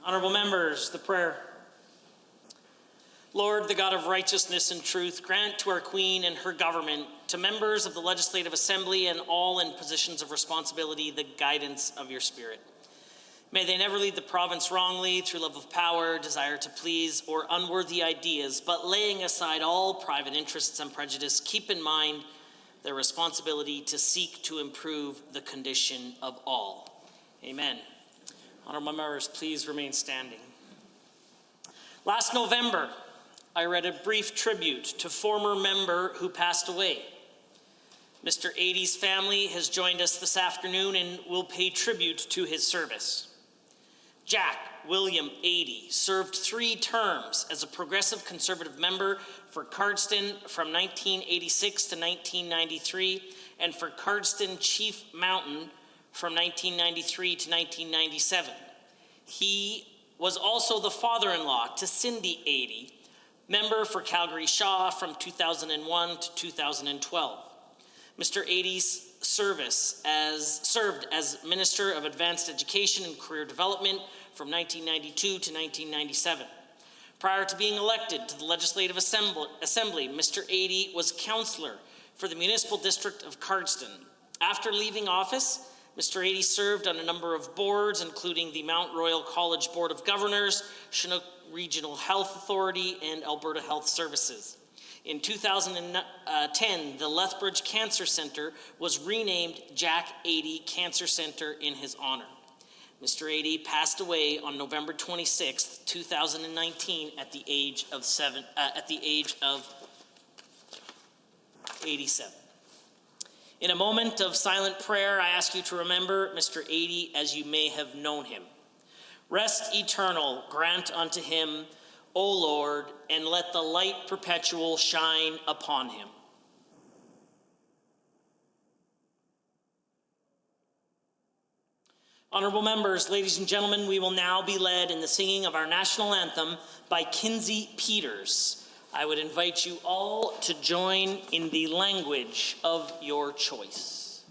Honorable members, the prayer. Lord, the God of righteousness and truth, grant to our Queen and her government, to members of the Legislative Assembly and all in positions of responsibility, the guidance of your Spirit. May they never lead the province wrongly through love of power, desire to please, or unworthy ideas, but laying aside all private interests and prejudice, keep in mind their responsibility to seek to improve the condition of all. Amen. Honorable members, please remain standing. Last November, I read a brief tribute to former member who passed away. Mr. Ady's family has joined us this afternoon and will pay tribute to his service. Jack William Ady served 3 terms as a progressive conservative member for Cardston from 1986 to 1993 and for Cardston Chief Mountain from 1993 to 1997. He was also the father-in-law to Cindy Ady, member for Calgary Shaw from 2001 to 2012. Mr. Ady's served as Minister of Advanced Education and Career Development from 1992 to 1997. Prior to being elected to the Legislative Assembly, Mr. Ady was councillor for the Municipal District of Cardston. After leaving office, Mr. Ady served on a number of boards, including the Mount Royal College Board of Governors, Chinook Regional Health Authority, and Alberta Health Services. In 2010, the Lethbridge Cancer Centre was renamed Jack Ady Cancer Centre in his honor. Mr. Ady passed away on November 26, 2019, at the age of 87. In a moment of silent prayer, I ask you to remember Mr. Ady as you may have known him. Rest eternal grant unto him, O Lord, and let the light perpetual shine upon him. Honorable members, ladies and gentlemen, we will now be led in the singing of our national anthem by Kinsey Peters. I would invite you all to join in the language of your choice.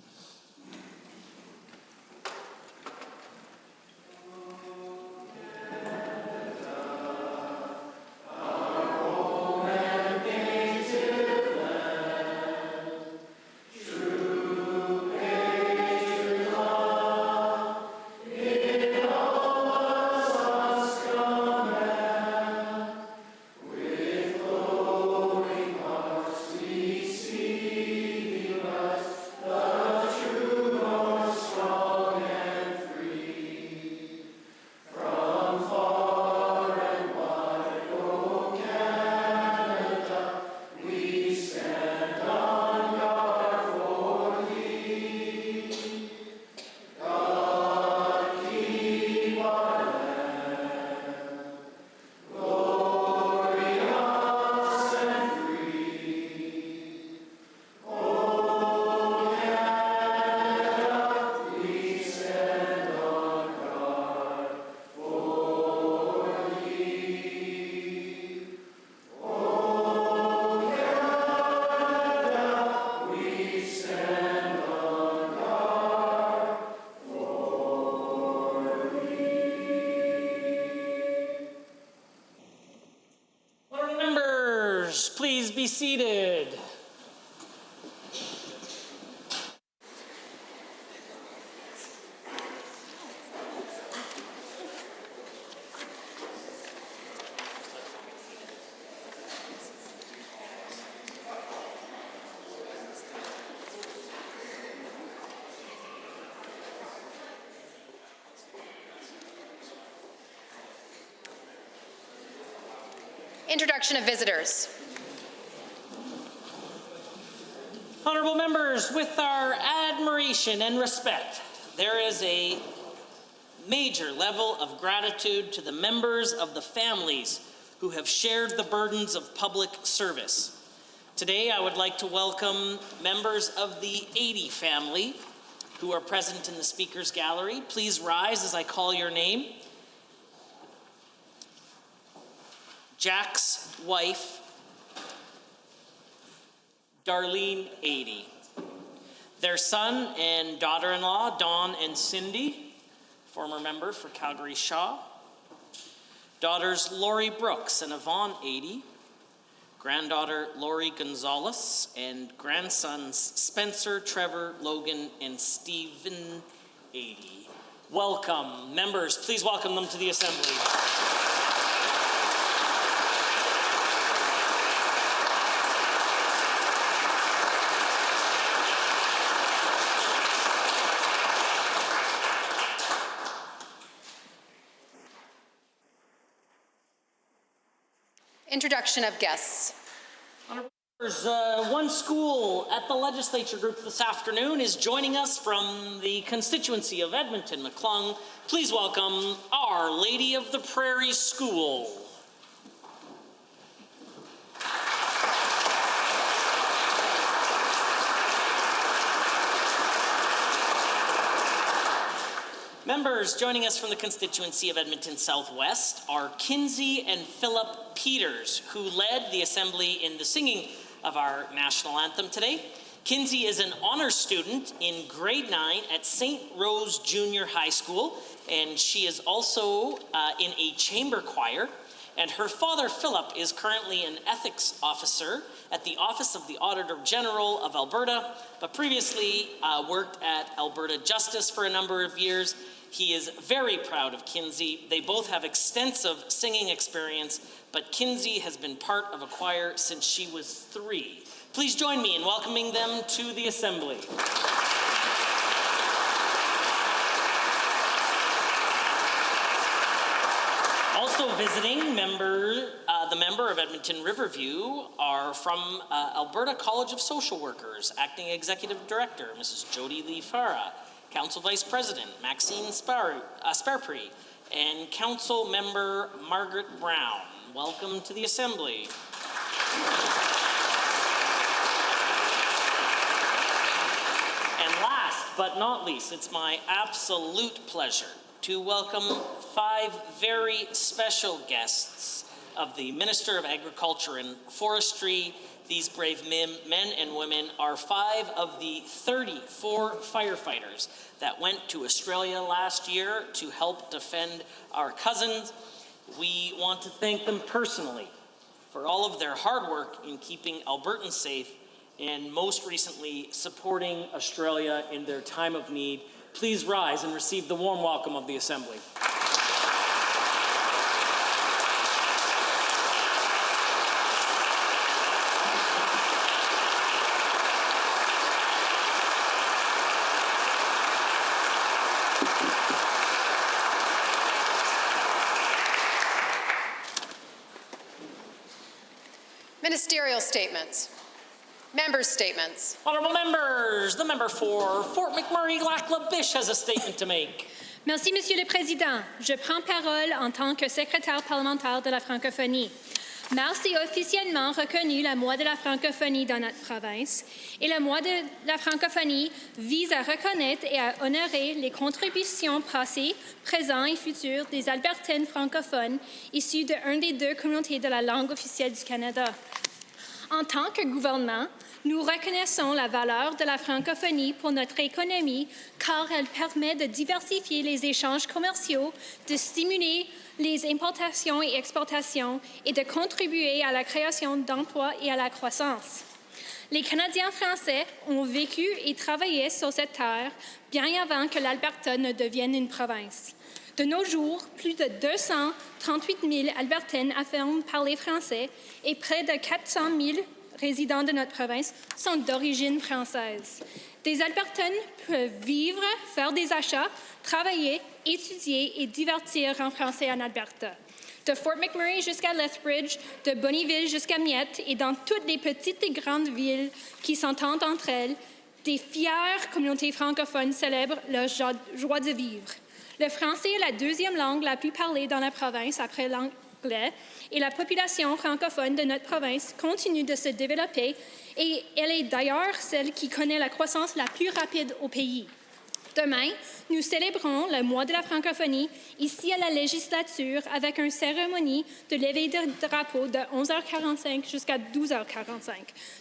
Please be seated. Introduction of visitors. Honorable members, with our admiration and respect, there is a major level of gratitude to the members of the families who have shared the burdens of public service. Today, I would like to welcome members of the Ady family who are present in the Speaker's Gallery. Please rise as I call your name. Jack's wife, Darlene Ady. Their son and daughter-in-law, Dawn and Cindy, former member for Calgary Shaw. Daughters Lori Brooks and Yvonne 80, granddaughter Lori Gonzalez, and grandsons Spencer, Trevor, Logan, and Stephen 80. Welcome. Members, please welcome them to the Assembly. Introduction of guests. One school at the Legislature group this afternoon is joining us from the constituency of Edmonton McClung. Please welcome Our Lady of the Prairie School. Members joining us from the constituency of Edmonton Southwest are Kinsey and Philip Peters, who led the Assembly in the singing of our national anthem today. Kinsey is an honors student in grade 9 at St. Rose Junior High School, and she is also in a chamber choir. And her father, Philip, is currently an ethics officer at the Office of the Auditor General of Alberta, but previously worked at Alberta Justice for a number of years. He is very proud of Kinsey. They both have extensive singing experience, but Kinsey has been part of a choir since she was 3. Please join me in welcoming them to the Assembly. Also visiting the member of Edmonton Riverview are from Alberta College of Social Workers, Acting Executive Director, Mrs. Jody Lee Farah, Council Vice President Maxine Sparpry, and Council Member Margaret Brown. Welcome to the Assembly. And last but not least, it's my absolute pleasure to welcome 5 very special guests of the Minister of Agriculture and Forestry. These brave men and women are 5 of the 34 firefighters that went to Australia last year to help defend our cousins. We want to thank them personally for all of their hard work in keeping Albertans safe and most recently supporting Australia in their time of need. Please rise and receive the warm welcome of the Assembly. Ministerial statements. Members' statements. Honourable members, the member for Fort McMurray-Lac-La-Biche has a statement to make. Merci, Monsieur le Président. Je prends parole en tant que secrétaire parlementaire de la francophonie. Mars est officiellement reconnu le mois de la francophonie dans notre province et le mois de la francophonie vise à reconnaître et à honorer les contributions passées, présentes et futures des Albertaines francophones issus d'une des 2 communautés de la langue officielle du Canada. En tant que gouvernement, nous reconnaissons la valeur de la francophonie pour notre économie car elle permet de diversifier les échanges commerciaux, de stimuler les importations et exportations et de contribuer à la création d'emplois et à la croissance. Les Canadiens français ont vécu et travaillé sur cette terre bien avant que l'Alberta ne devienne une province. De nos jours, plus de 238 000 Albertaines affirment parler français et près de 400 000 résidents de notre province sont d'origine française. Des Albertaines peuvent vivre, faire des achats, travailler, étudier et divertir en français en Alberta. De Fort McMurray jusqu'à Lethbridge, de Bonnyville jusqu'à Miette et dans toutes les petites et grandes villes qui s'entendent entre elles, des fières communautés francophones célèbrent leur joie de vivre. Le français est la 2e langue la plus parlée dans la province après l'anglais et la population francophone de notre province continue de se développer et elle est d'ailleurs celle qui connaît la croissance la plus rapide au pays. Demain, nous célébrons le mois de la francophonie ici à la Législature avec une cérémonie de levée de drapeau de 11h45 jusqu'à 12h45.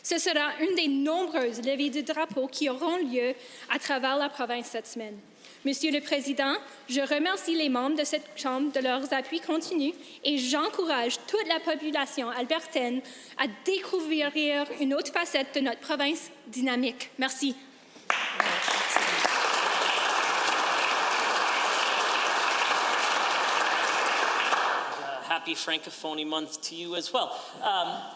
Ce sera une des nombreuses levées de drapeaux qui auront lieu à travers la province cette semaine. Monsieur le Président, je remercie les membres de cette Chambre de leurs appuis continus et j'encourage toute la population albertaine à découvrir une autre facette de notre province dynamique. Merci. Happy Francophonie Month to you as well.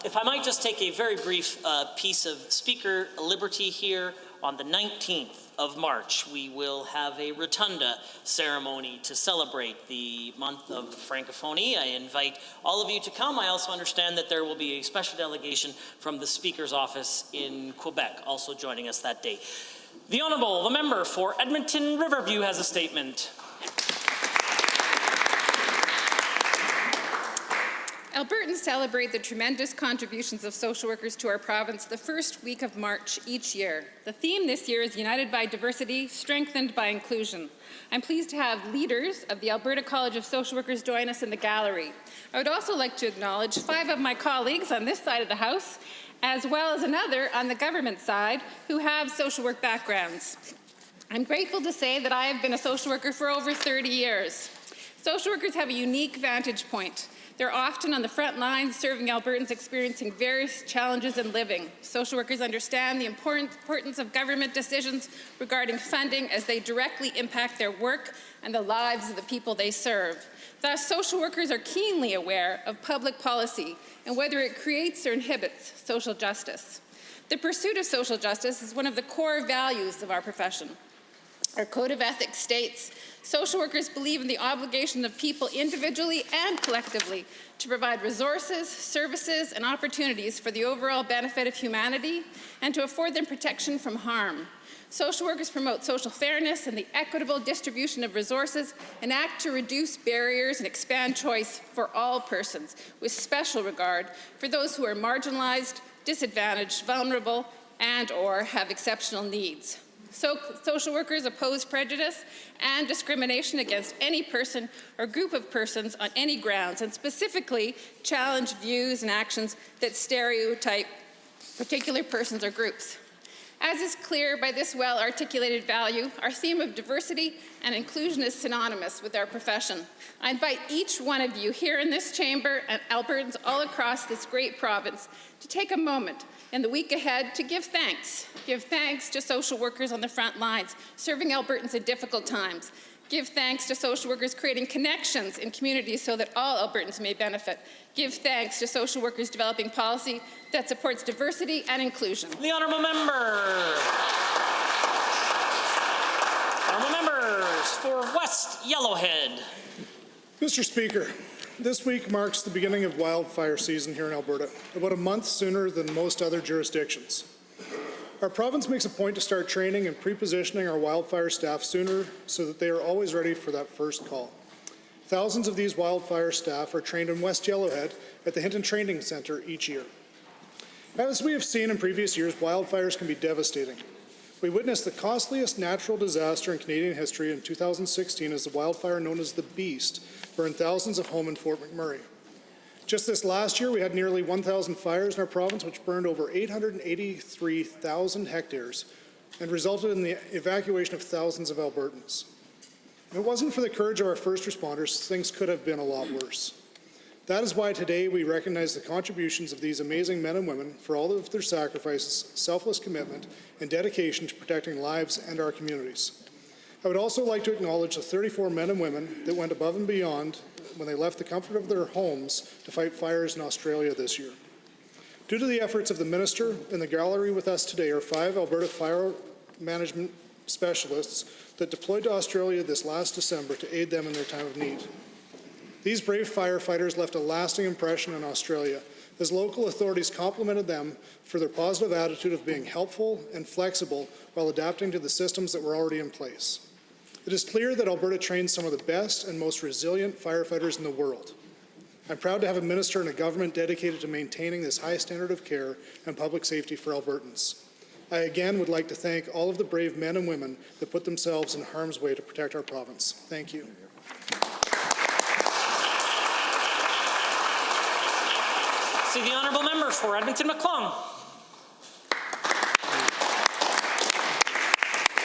If I might just take a very brief piece of speaker liberty here, on the 19th of March, we will have a rotunda ceremony to celebrate the month of Francophonie. I invite all of you to come. I also understand that there will be a special delegation from the Speaker's office in Quebec also joining us that day. The Honourable, the member for Edmonton Riverview, has a statement. Albertans celebrate the tremendous contributions of social workers to our province the first week of March each year. The theme this year is United by Diversity, Strengthened by Inclusion. I'm pleased to have leaders of the Alberta College of Social Workers join us in the gallery. I would also like to acknowledge 5 of my colleagues on this side of the House, as well as another on the government side, who have social work backgrounds. I'm grateful to say that I have been a social worker for over 30 years. Social workers have a unique vantage point. They're often on the front lines serving Albertans experiencing various challenges in living. Social workers understand the importance of government decisions regarding funding as they directly impact their work and the lives of the people they serve. Thus, social workers are keenly aware of public policy and whether it creates or inhibits social justice. The pursuit of social justice is one of the core values of our profession. Our Code of Ethics states, social workers believe in the obligation of people individually and collectively to provide resources, services, and opportunities for the overall benefit of humanity and to afford them protection from harm. Social workers promote social fairness and the equitable distribution of resources and act to reduce barriers and expand choice for all persons, with special regard for those who are marginalized, disadvantaged, vulnerable, and/or have exceptional needs. So, social workers oppose prejudice and discrimination against any person or group of persons on any grounds, and specifically challenge views and actions that stereotype particular persons or groups. As is clear by this well-articulated value, our theme of diversity and inclusion is synonymous with our profession. I invite each one of you here in this chamber and Albertans all across this great province to take a moment in the week ahead to give thanks. Give thanks to social workers on the front lines, serving Albertans at difficult times. Give thanks to social workers creating connections in communities so that all Albertans may benefit. Give thanks to social workers developing policy that supports diversity and inclusion. The honourable member. Honourable members for West Yellowhead. Mr. Speaker, this week marks the beginning of wildfire season here in Alberta, about a month sooner than most other jurisdictions. Our province makes a point to start training and pre-positioning our wildfire staff sooner so that they are always ready for that first call. Thousands of these wildfire staff are trained in West Yellowhead at the Hinton Training Centre each year. As we have seen in previous years, wildfires can be devastating. We witnessed the costliest natural disaster in Canadian history in 2016 as the wildfire known as the Beast burned thousands of homes in Fort McMurray. Just this last year, we had nearly 1,000 fires in our province, which burned over 883,000 hectares and resulted in the evacuation of thousands of Albertans. If it wasn't for the courage of our first responders, things could have been a lot worse. That is why today we recognize the contributions of these amazing men and women for all of their sacrifices, selfless commitment, and dedication to protecting lives and our communities. I would also like to acknowledge the 34 men and women that went above and beyond when they left the comfort of their homes to fight fires in Australia this year. Due to the efforts of the minister, in the gallery with us today are 5 Alberta fire management specialists that deployed to Australia this last December to aid them in their time of need. These brave firefighters left a lasting impression in Australia as local authorities complimented them for their positive attitude of being helpful and flexible while adapting to the systems that were already in place. It is clear that Alberta trains some of the best and most resilient firefighters in the world. I'm proud to have a minister and a government dedicated to maintaining this high standard of care and public safety for Albertans. I again would like to thank all of the brave men and women that put themselves in harm's way to protect our province. Thank you. See the honourable member for Edmonton McClung.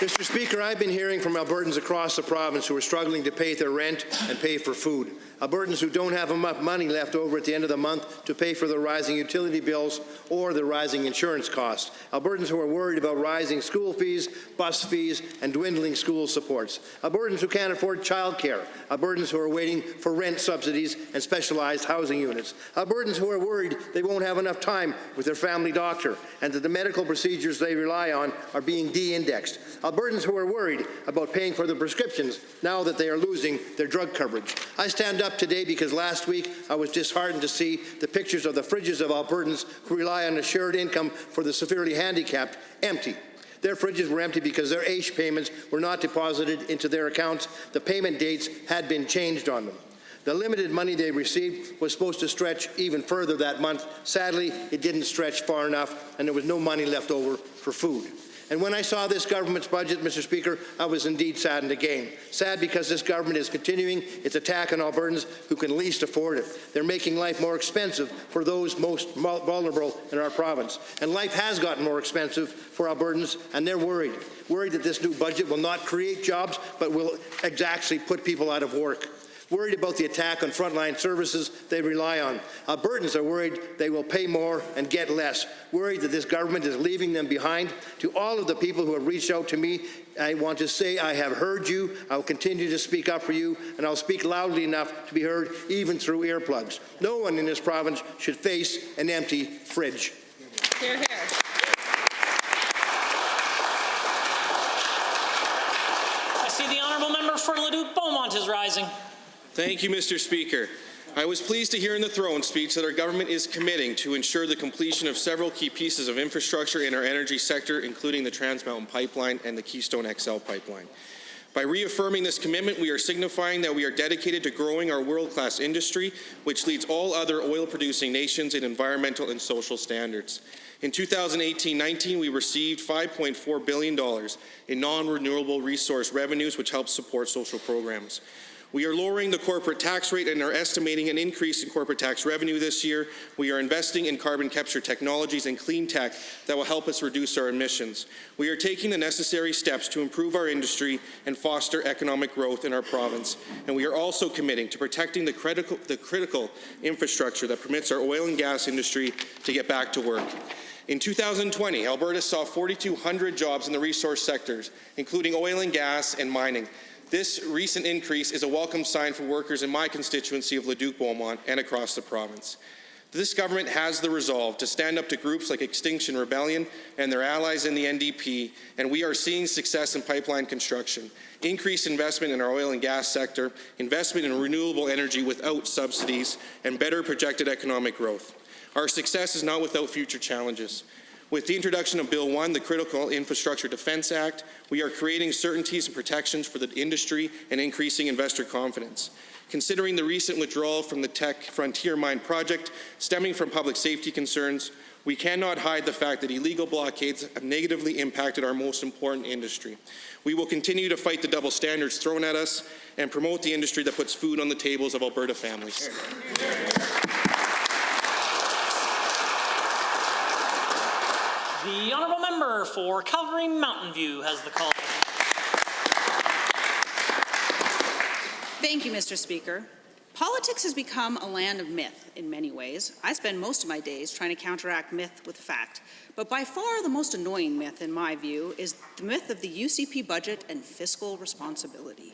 Mr. Speaker, I've been hearing from Albertans across the province who are struggling to pay their rent and pay for food. Albertans who don't have enough money left over at the end of the month to pay for the rising utility bills or the rising insurance costs. Albertans who are worried about rising school fees, bus fees, and dwindling school supports. Albertans who can't afford childcare. Albertans who are waiting for rent subsidies and specialized housing units. Albertans who are worried they won't have enough time with their family doctor and that the medical procedures they rely on are being de-indexed. Albertans who are worried about paying for their prescriptions now that they are losing their drug coverage. I stand up today because last week I was disheartened to see the pictures of the fridges of Albertans who rely on assured income for the severely handicapped empty. Their fridges were empty because their AISH payments were not deposited into their accounts. The payment dates had been changed on them. The limited money they received was supposed to stretch even further that month. Sadly, it didn't stretch far enough, and there was no money left over for food. And when I saw this government's budget, Mr. Speaker, I was indeed saddened again. Sad because this government is continuing its attack on Albertans who can least afford it. They're making life more expensive for those most vulnerable in our province. And life has gotten more expensive for Albertans, and they're worried that this new budget will not create jobs, but will actually put people out of work. Worried about the attack on frontline services they rely on. Albertans are worried they will pay more and get less. Worried that this government is leaving them behind. To all of the people who have reached out to me, I want to say I have heard you. I will continue to speak up for you, and I'll speak loudly enough to be heard even through earplugs. No one in this province should face an empty fridge. Hear, hear. I see the honourable member for Leduc Beaumont is rising. Thank you, Mr. Speaker. I was pleased to hear in the throne speech that our government is committing to ensure the completion of several key pieces of infrastructure in our energy sector, including the Trans Mountain Pipeline and the Keystone XL pipeline. By reaffirming this commitment, we are signifying that we are dedicated to growing our world-class industry, which leads all other oil-producing nations in environmental and social standards. In 2018-19, we received $5.4 billion in non-renewable resource revenues, which helps support social programs. We are lowering the corporate tax rate and are estimating an increase in corporate tax revenue this year. We are investing in carbon capture technologies and clean tech that will help us reduce our emissions. We are taking the necessary steps to improve our industry and foster economic growth in our province. And we are also committing to protecting the critical infrastructure that permits our oil and gas industry to get back to work. In 2020, Alberta saw 4,200 jobs in the resource sectors, including oil and gas and mining. This recent increase is a welcome sign for workers in my constituency of Leduc Beaumont and across the province. This government has the resolve to stand up to groups like Extinction Rebellion and their allies in the NDP, and we are seeing success in pipeline construction, increased investment in our oil and gas sector, investment in renewable energy without subsidies, and better projected economic growth. Our success is not without future challenges. With the introduction of Bill 1, the Critical Infrastructure Defence Act, we are creating certainties and protections for the industry and increasing investor confidence. Considering the recent withdrawal from the Tech Frontier Mine project stemming from public safety concerns, we cannot hide the fact that illegal blockades have negatively impacted our most important industry. We will continue to fight the double standards thrown at us and promote the industry that puts food on the tables of Alberta families. The honourable member for Calgary Mountain View has the call. Thank you, Mr. Speaker. Politics has become a land of myth in many ways. I spend most of my days trying to counteract myth with fact. But by far the most annoying myth, in my view, is the myth of the UCP budget and fiscal responsibility.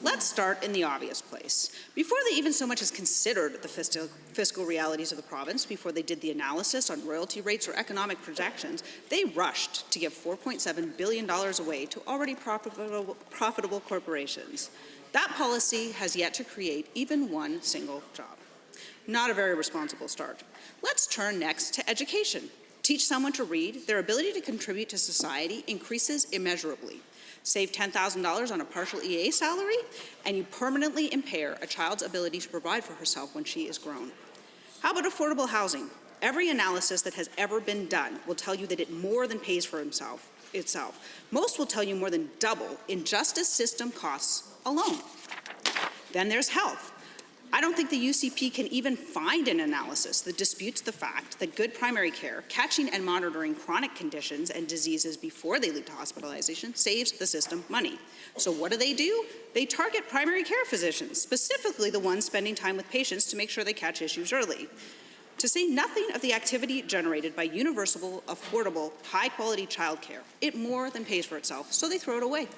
Let's start in the obvious place. Before they even so much as considered the fiscal realities of the province, before they did the analysis on royalty rates or economic projections, they rushed to give $4.7 billion away to already profitable corporations. That policy has yet to create even one single job. Not a very responsible start. Let's turn next to education. Teach someone to read, their ability to contribute to society increases immeasurably. Save $10,000 on a partial EA salary, and you permanently impair a child's ability to provide for herself when she is grown. How about affordable housing? Every analysis that has ever been done will tell you that it more than pays for itself. Most will tell you more than double in justice system costs alone. Then there's health. I don't think the UCP can even find an analysis that disputes the fact that good primary care, catching and monitoring chronic conditions and diseases before they lead to hospitalization, saves the system money. So what do? They target primary care physicians, specifically the ones spending time with patients to make sure they catch issues early. To say nothing of the activity generated by universal, affordable, high-quality childcare, it more than pays for itself, so they throw it away.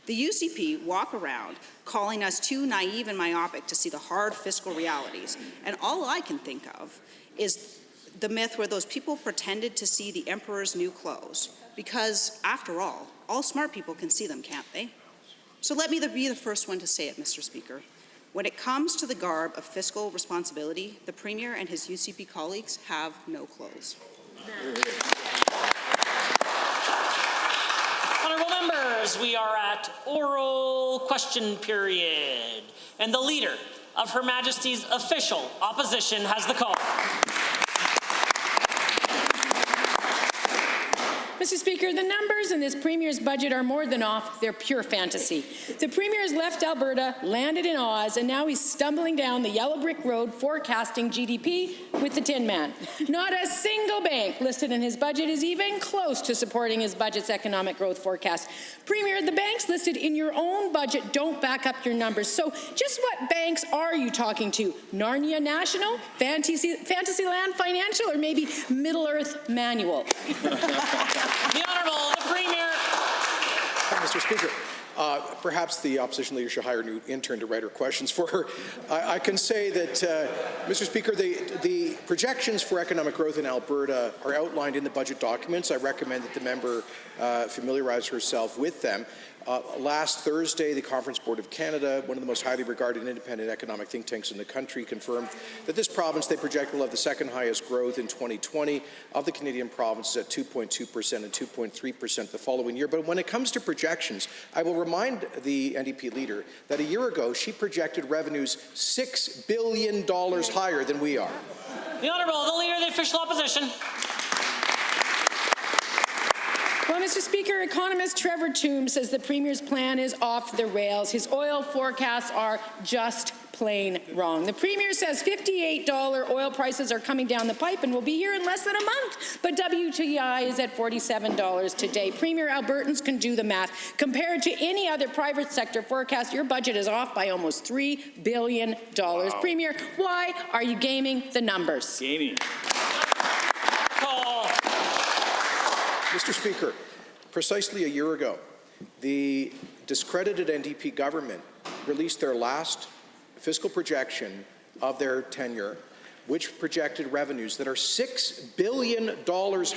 The UCP walk around calling us too naive and myopic to see the hard fiscal realities, and all I can think of is the myth where those people pretended to see the emperor's new clothes, because after all smart people can see them, can't they? So let me be the first one to say it, Mr. Speaker. When it comes to the garb of fiscal responsibility, the Premier and his UCP colleagues have no clothes. Honourable members, we are at oral question period, and the Leader of Her Majesty's official opposition has the call. Mr. Speaker, the numbers in this Premier's budget are more than off. They're pure fantasy. The Premier has left Alberta, landed in Oz, and now he's stumbling down the yellow brick road forecasting GDP with the Tin Man. Not a single bank listed in his budget is even close to supporting his budget's economic growth forecast. Premier, the banks listed in your own budget don't back up your numbers. So just what banks are you talking to? Narnia National, Fantasyland Financial, or maybe Middle-earth Manual? The Honourable, the Premier. Mr. Speaker, perhaps the opposition leader should hire a new intern to write her questions for her. I can say that, Mr. Speaker, the projections for economic growth in Alberta are outlined in the budget documents. I recommend that the member familiarize herself with them. Last Thursday, the Conference Board of Canada, one of the most highly regarded independent economic think tanks in the country, confirmed that this province, they project, will have the second highest growth in 2020 of the Canadian provinces at 2.2% and 2.3% the following year. But when it comes to projections, I will remind the NDP leader that a year ago, she projected revenues $6 billion higher than we are. The Honourable, the Leader of the official opposition. Well, Mr. Speaker, economist Trevor Tombe says the Premier's plan is off the rails. His oil forecasts are just plain wrong. The Premier says $58 oil prices are coming down the pipe and will be here in less than a month, but WTI is at $47 today. Premier, Albertans can do the math. Compared to any other private sector forecast, your budget is off by almost $3 billion. Wow. Premier, why are you gaming the numbers? Gaming. Call. Mr. Speaker, precisely a year ago, the discredited NDP government released their last fiscal projection of their tenure, which projected revenues that are $6 billion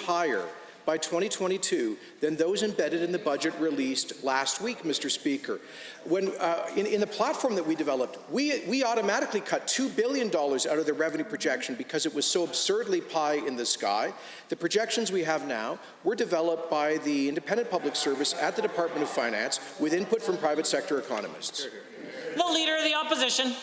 higher by 2022 than those embedded in the budget released last week, Mr. Speaker. When, in the platform that we developed, we automatically cut $2 billion out of the revenue projection because it was so absurdly pie in the sky. The projections we have now were developed by the Independent Public Service at the Department of Finance with input from private sector economists. The Leader of the opposition.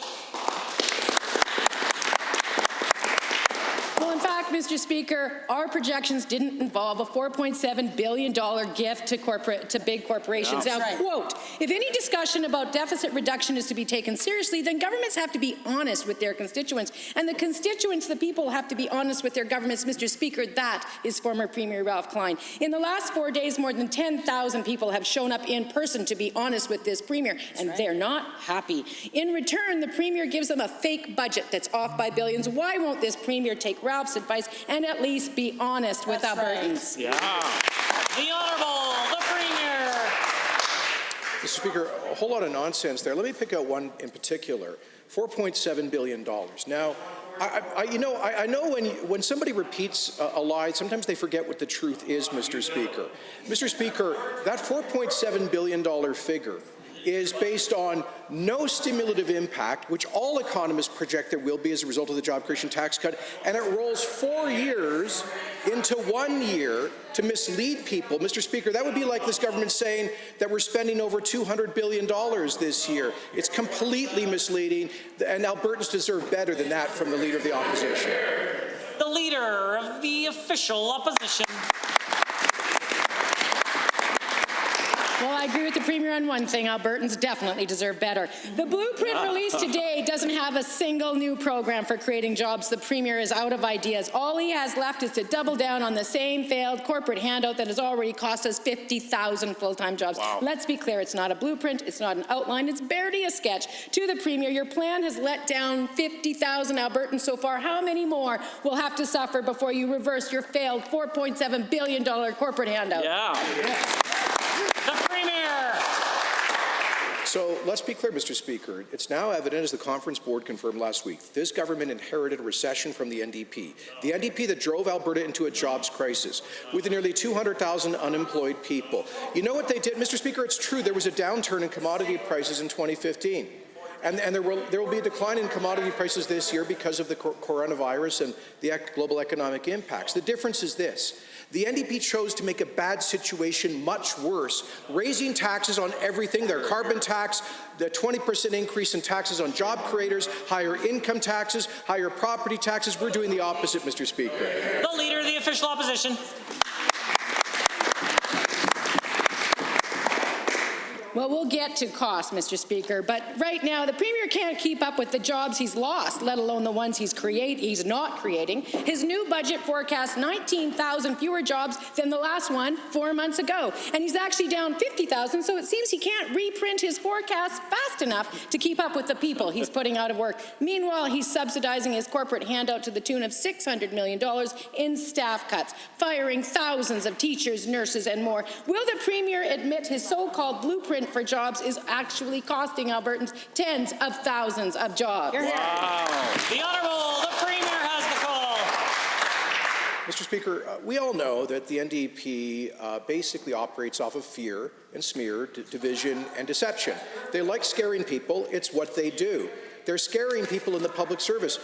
Well, in fact, Mr. Speaker, our projections didn't involve a $4.7 billion gift to big corporations. Yeah. Now, quote, if any discussion about deficit reduction is to be taken seriously, then governments have to be honest with their constituents. And the constituents, the people, have to be honest with their governments. Mr. Speaker, that is former Premier Ralph Klein. In the last 4 days, more than 10,000 people have shown up in person to be honest with this Premier, and they're not happy. In return, the Premier gives them a fake budget that's off by billions. Why won't this Premier take Ralph's advice and at least be honest with Albertans? Yeah. The Honourable, the Premier. Mr. Speaker, a whole lot of nonsense there. Let me pick out one in particular, $4.7 billion. Now, I know when somebody repeats a lie, sometimes they forget what the truth is, Mr. Speaker. Mr. Speaker, that $4.7 billion figure is based on no stimulative impact, which all economists project there will be as a result of the job creation tax cut, and it rolls 4 years into 1 year to mislead people. Mr. Speaker, that would be like this government saying that we're spending over $200 billion this year. It's completely misleading, and Albertans deserve better than that from the Leader of the Opposition. The Leader of the official opposition. Well, I agree with the Premier on one thing, Albertans definitely deserve better. The blueprint released today doesn't have a single new program for creating jobs. The Premier is out of ideas. All he has left is to double down on the same failed corporate handout that has already cost us 50,000 full-time jobs. Wow. Let's be clear, it's not a blueprint, it's not an outline, it's barely a sketch. To the Premier, your plan has let down 50,000 Albertans so far. How many more will have to suffer before you reverse your failed $4.7 billion corporate handout? Yeah. The Premier. So let's be clear, Mr. Speaker. It's now evident, as the conference board confirmed last week, this government inherited a recession from the NDP. The NDP that drove Alberta into a jobs crisis with nearly 200,000 unemployed people. You know what they did, Mr. Speaker? It's true. There was a downturn in commodity prices in 2015. And there will be a decline in commodity prices this year because of the coronavirus and the global economic impacts. The difference is this. The NDP chose to make a bad situation much worse, raising taxes on everything, their carbon tax, the 20% increase in taxes on job creators, higher income taxes, higher property taxes. We're doing the opposite, Mr. Speaker. The Leader of the Official Opposition. Well, we'll get to cost, Mr. Speaker, but right now the Premier can't keep up with the jobs he's lost, let alone the ones he's not creating. His new budget forecasts 19,000 fewer jobs than the last one 4 months ago, and he's actually down 50,000, so it seems he can't reprint his forecasts fast enough to keep up with the people he's putting out of work. Meanwhile, he's subsidizing his corporate handout to the tune of $600 million in staff cuts, firing thousands of teachers, nurses, and more. Will the Premier admit his so-called blueprint for jobs is actually costing Albertans tens of thousands of jobs? Wow. The Honourable, the Premier has the call. Mr. Speaker, we all know that the NDP basically operates off of fear and smear, division and deception. They like scaring people. It's what they do. They're scaring people in the public service.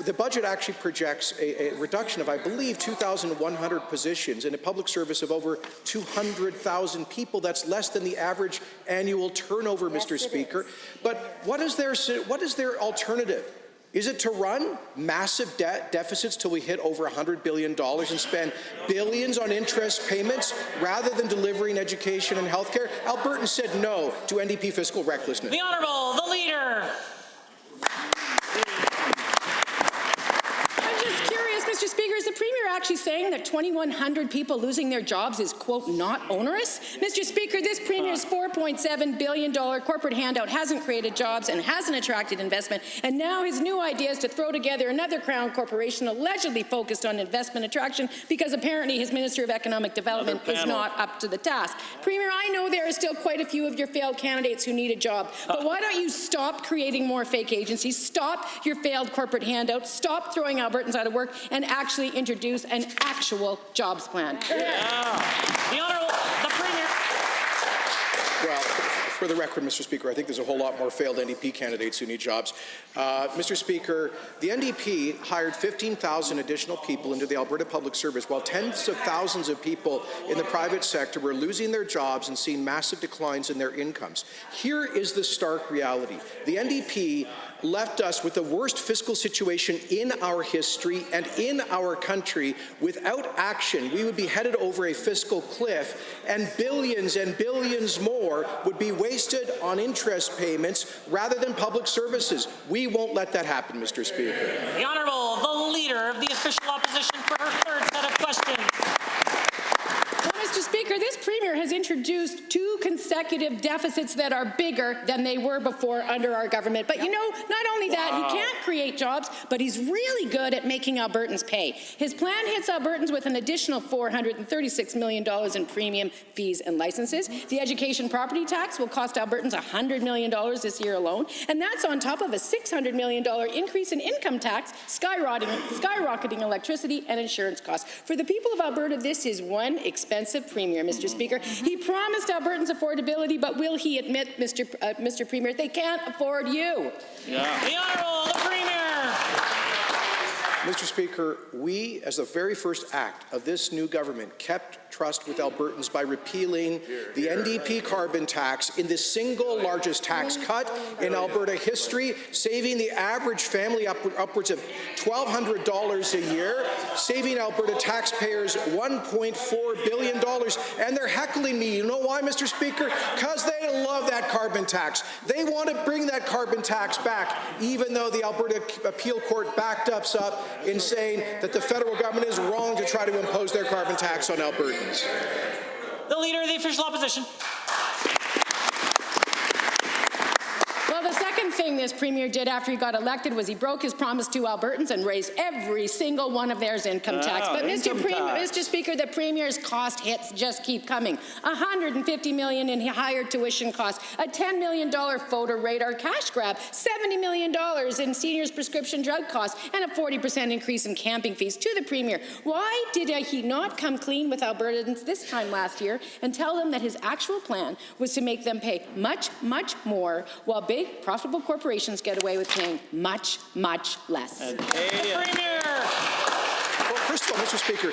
The budget actually projects a reduction of, I believe, 2,100 positions in a public service of over 200,000 people. That's less than the average annual turnover, Mr. Speaker. But what is their alternative? Is it to run massive deficits till we hit over $100 billion and spend billions on interest payments rather than delivering education and health care? Albertans said no to NDP fiscal recklessness. The Honourable, the Leader. I'm just curious, Mr. Speaker, is the Premier actually saying that 2,100 people losing their jobs is, quote, not onerous? Mr. Speaker, this Premier's $4.7 billion corporate handout hasn't created jobs and hasn't attracted investment, and now his new idea is to throw together another Crown corporation allegedly focused on investment attraction because apparently his Minister of Economic Development is not up to the task. Premier, I know there are still quite a few of your failed candidates who need a job, but why don't you stop creating more fake agencies, stop your failed corporate handout, stop throwing Albertans out of work, and actually introduce an actual jobs plan? Yeah. The Honourable, the Premier. Well, for the record, Mr. Speaker, I think there's a whole lot more failed NDP candidates who need jobs. Mr. Speaker, the NDP hired 15,000 additional people into the Alberta Public Service, while tens of thousands of people in the private sector were losing their jobs and seeing massive declines in their incomes. Here is the stark reality. The NDP left us with the worst fiscal situation in our history and in our country. Without action, we would be headed over a fiscal cliff, and billions more would be wasted on interest payments rather than public services. We won't let that happen, Mr. Speaker. The Honourable, the Leader of the Official Opposition for her third set of questions. Well, Mr. Speaker, this Premier has introduced 2 consecutive deficits that are bigger than they were before under our government. But you know, not only that, he can't create jobs, but he's really good at making Albertans pay. His plan hits Albertans with an additional $436 million in premium fees and licenses. The education property tax will cost Albertans $100 million this year alone, and that's on top of a $600 million increase in income tax, skyrocketing electricity and insurance costs. For the people of Alberta, this is one expensive Premier, Mr. Speaker. He promised Albertans affordability, but will he admit, Mr. Premier, they can't afford you? Yeah. The Honourable, the Premier. Mr. Speaker, we, as the very first act of this new government, kept trust with Albertans by repealing the NDP carbon tax in the single largest tax cut in Alberta history, saving the average family upwards of $1,200 a year, saving Alberta taxpayers $1.4 billion. And they're heckling me. You know why, Mr. Speaker? Because they love that carbon tax. They want to bring that carbon tax back, even though the Alberta Appeal Court backed us up in saying that the federal government is wrong to try to impose their carbon tax on Albertans. The Leader of the Official Opposition. Well, the second thing this Premier did after he got elected was he broke his promise to Albertans and raised every single one of theirs income tax. But Mr. Speaker, the Premier's cost hits just keep coming. $150 million in higher tuition costs, a $10 million voter radar cash grab, $70 million in seniors' prescription drug costs, and a 40% increase in camping fees to the Premier. Why did he not come clean with Albertans this time last year and tell them that his actual plan was to make them pay much, much more while big, profitable corporations get away with paying much, much less? The Premier. Well, first of all, Mr. Speaker,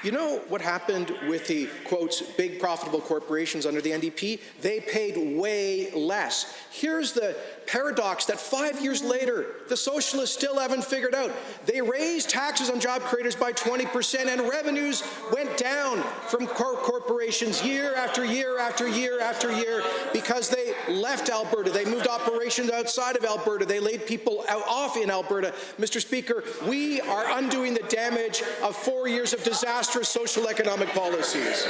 you know what happened with the, quotes, big profitable corporations under the NDP? They paid way less. Here's the paradox that 5 years later, the socialists still haven't figured out. They raised taxes on job creators by 20% and revenues went down from corporations year after year after year after year because they left Alberta. They moved operations outside of Alberta. They laid people off in Alberta. Mr. Speaker, we are undoing the damage of 4 years of disastrous social economic policies.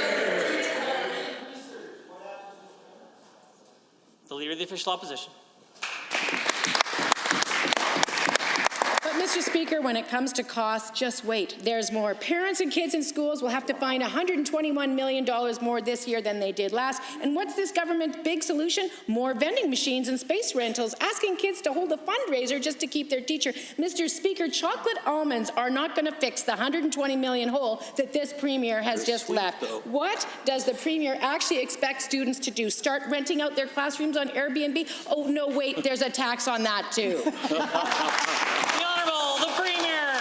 The Leader of the Official Opposition. But, Mr. Speaker, when it comes to costs, just wait. There's more. Parents and kids in schools will have to find $121 million more this year than they did last. And what's this government's big solution? More vending machines and space rentals, asking kids to hold a fundraiser just to keep their teacher. Mr. Speaker, chocolate almonds are not going to fix the $120 million hole that this Premier has just left. What does the Premier actually expect students to do? Start renting out their classrooms on Airbnb? Oh, no, wait, there's a tax on that, too. The Honourable, the Premier.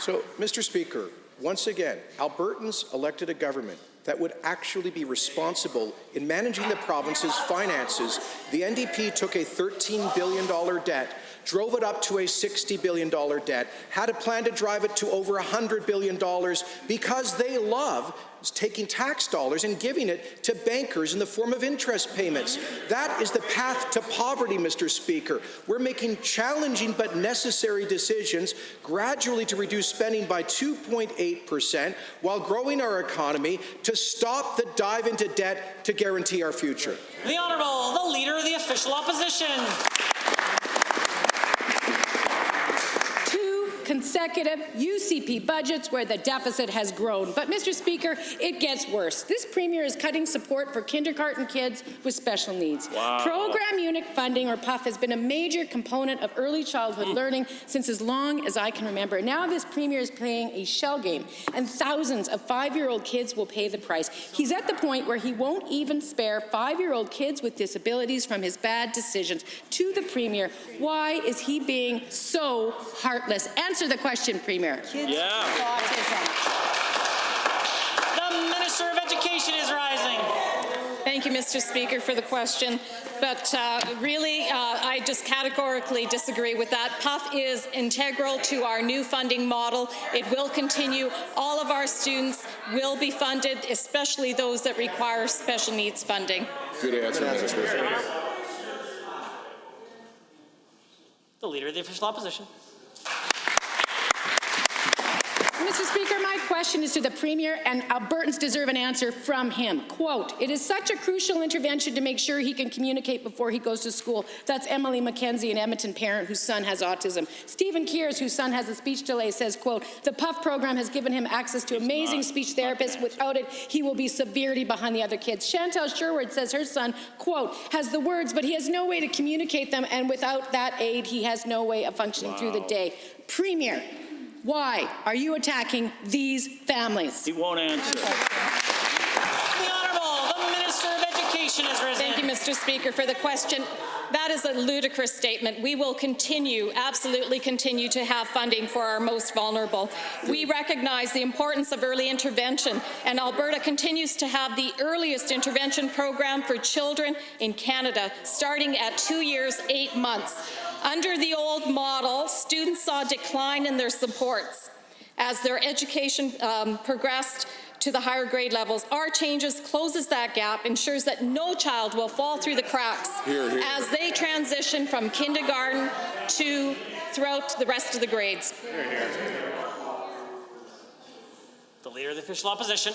So, Mr. Speaker, once again, Albertans elected a government that would actually be responsible in managing the province's finances. The NDP took a $13 billion debt, drove it up to a $60 billion debt, had a plan to drive it to over $100 billion because they love taking tax dollars and giving it to bankers in the form of interest payments. That is the path to poverty, Mr. Speaker. We're making challenging but necessary decisions gradually to reduce spending by 2.8% while growing our economy to stop the dive into debt to guarantee our future. The Honourable, the Leader of the Official Opposition. Consecutive UCP budgets where the deficit has grown. But, Mr. Speaker, it gets worse. This Premier is cutting support for kindergarten kids with special needs. Wow. Program unit funding, or PUF, has been a major component of early childhood learning since as long as I can remember. Now this Premier is playing a shell game, and thousands of 5-year-old kids will pay the price. He's at the point where he won't even spare 5-year-old kids with disabilities from his bad decisions. To the Premier, why is he being so heartless? Answer the question, Premier. The Minister of Education is rising. Thank you, Mr. Speaker, for the question. But really, I just categorically disagree with that. PUF is integral to our new funding model. It will continue. All of our students will be funded, especially those that require special needs funding. Good answer, Minister. The Leader of the Official Opposition. Mr. Speaker, my question is to the Premier, and Albertans deserve an answer from him. Quote, "It is such a crucial intervention to make sure he can communicate before he goes to school." That's Emily McKenzie, an Edmonton parent whose son has autism. Stephen Kears, whose son has a speech delay, says, quote, "The PUF program has given him access to amazing speech therapists. Without it, he will be severely behind the other kids." Chantel Sherwood says her son, quote, "has the words, but he has no way to communicate them, and without that aid, he has no way of functioning through the day." Premier, why are you attacking these families? He won't answer. The Honourable, the Minister of Education is risen. Thank you, Mr. Mr. Speaker, for the question. That is a ludicrous statement. We will continue, absolutely continue to have funding for our most vulnerable. We recognize the importance of early intervention, and Alberta continues to have the earliest intervention program for children in Canada, starting at 2 years, 8 months. Under the old model, students saw a decline in their supports as their education progressed to the higher grade levels. Our changes closes that gap, ensures that no child will fall through the cracks as they transition from kindergarten to throughout the rest of the grades. The Leader of the Official Opposition.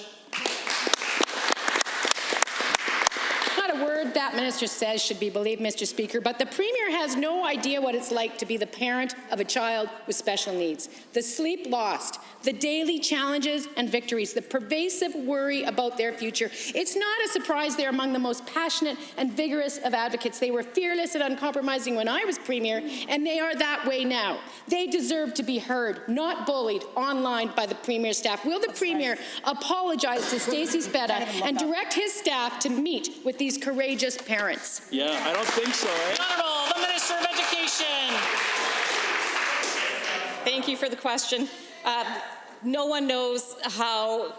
Not a word that minister says should be believed, Mr. Speaker, but the Premier has no idea what it's like to be the parent of a child with special needs. The sleep lost, the daily challenges and victories, the pervasive worry about their future. It's not a surprise they're among the most passionate and vigorous of advocates. They were fearless and uncompromising when I was Premier, and they are that way now. They deserve to be heard, not bullied online by the Premier's staff. Will the Premier apologize to Stacey Spetta and direct his staff to meet with these courageous parents? Yeah, I don't think so, eh? The Honourable, the Minister of Education. Thank you for the question. No one knows how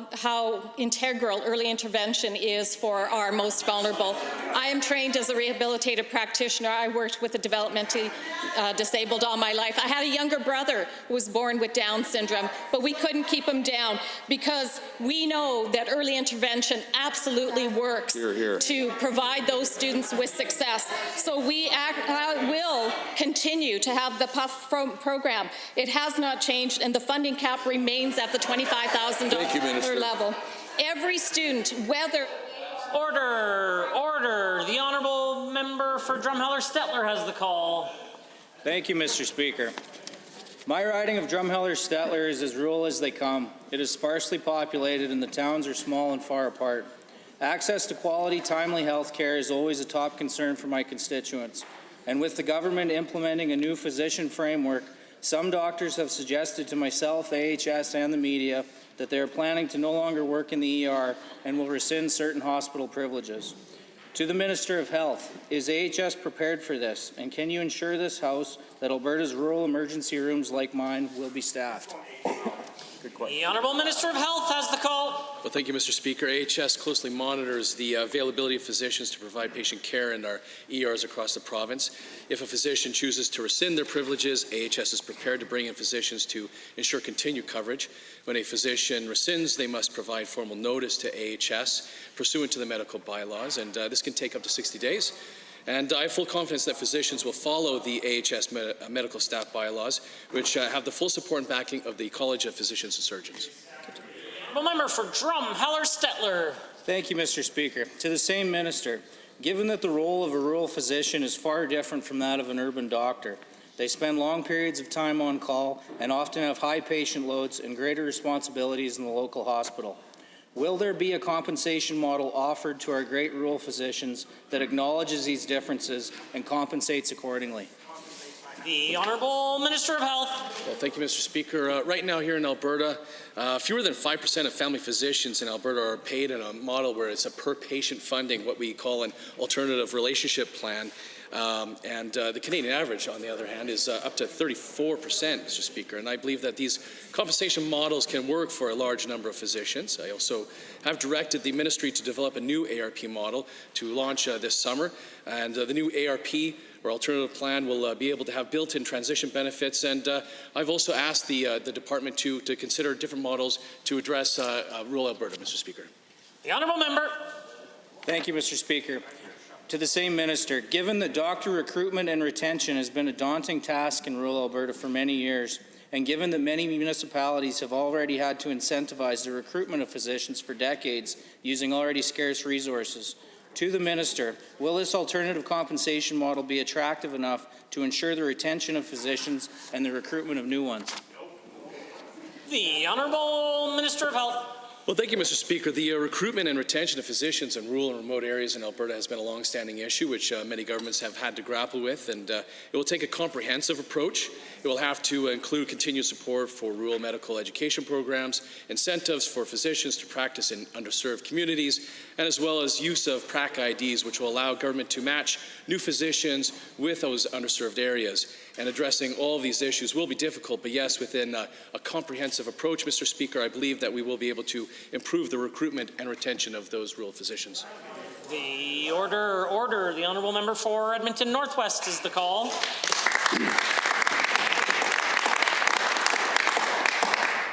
integral early intervention is for our most vulnerable. I am trained as a rehabilitative practitioner. I worked with the developmentally disabled all my life. I had a younger brother who was born with Down syndrome, but we couldn't keep him down because we know that early intervention absolutely works to provide those students with success. So we will continue to have the PUF program. It has not changed, and the funding cap remains at the $25,000 level. Every student, whether... Order. The Honourable Member for Drumheller-Stettler has the call. Thank you, Mr. Speaker. My riding of Drumheller-Stettler is as rural as they come. It is sparsely populated and the towns are small and far apart. Access to quality, timely health care is always a top concern for my constituents. And with the government implementing a new physician framework, some doctors have suggested to myself, AHS, and the media that they are planning to no longer work in the ER and will rescind certain hospital privileges. To the Minister of Health, is AHS prepared for this? And can you ensure this House that Alberta's rural emergency rooms like mine will be staffed? Good question. The Honourable Minister of Health has the call. Well, thank you, Mr. Speaker. AHS closely monitors the availability of physicians to provide patient care in our ERs across the province. If a physician chooses to rescind their privileges, AHS is prepared to bring in physicians to ensure continued coverage. When a physician rescinds, they must provide formal notice to AHS pursuant to the medical bylaws, and this can take up to 60 days. And I have full confidence that physicians will follow the AHS medical staff bylaws, which have the full support and backing of the College of Physicians and Surgeons. The member for Drumheller-Stettler. Thank you, Mr. Speaker. To the same minister, given that the role of a rural physician is far different from that of an urban doctor, they spend long periods of time on call and often have high patient loads and greater responsibilities in the local hospital. Will there be a compensation model offered to our great rural physicians that acknowledges these differences and compensates accordingly? The Honourable Minister of Health. Well, thank you, Mr. Speaker. Right now here in Alberta, fewer than 5% of family physicians in Alberta are paid in a model where it's a per-patient funding, what we call an alternative relationship plan. The Canadian average, on the other hand, is up to 34%, Mr. Speaker. And I believe that these compensation models can work for a large number of physicians. I also have directed the ministry to develop a new ARP model to launch this summer. And the new ARP, or alternative plan, will be able to have built-in transition benefits. And I've also asked the department to consider different models to address rural Alberta, Mr. Speaker. The Honourable Member. Thank you, Mr. Speaker. To the same minister, given that doctor recruitment and retention has been a daunting task in rural Alberta for many years, and given that many municipalities have already had to incentivize the recruitment of physicians for decades using already scarce resources, to the minister, will this alternative compensation model be attractive enough to ensure the retention of physicians and the recruitment of new ones? The Honourable Minister of Health. Well, thank you, Mr. Speaker. The recruitment and retention of physicians in rural and remote areas in Alberta has been a long-standing issue, which many governments have had to grapple with, and it will take a comprehensive approach. It will have to include continued support for rural medical education programs, incentives for physicians to practice in underserved communities, and as well as use of PRAC IDs, which will allow government to match new physicians with those underserved areas. And addressing all of these issues will be difficult, but yes, within a comprehensive approach, Mr. Speaker, I believe that we will be able to improve the recruitment and retention of those rural physicians. The order. The honourable member for Edmonton Northwest is the call.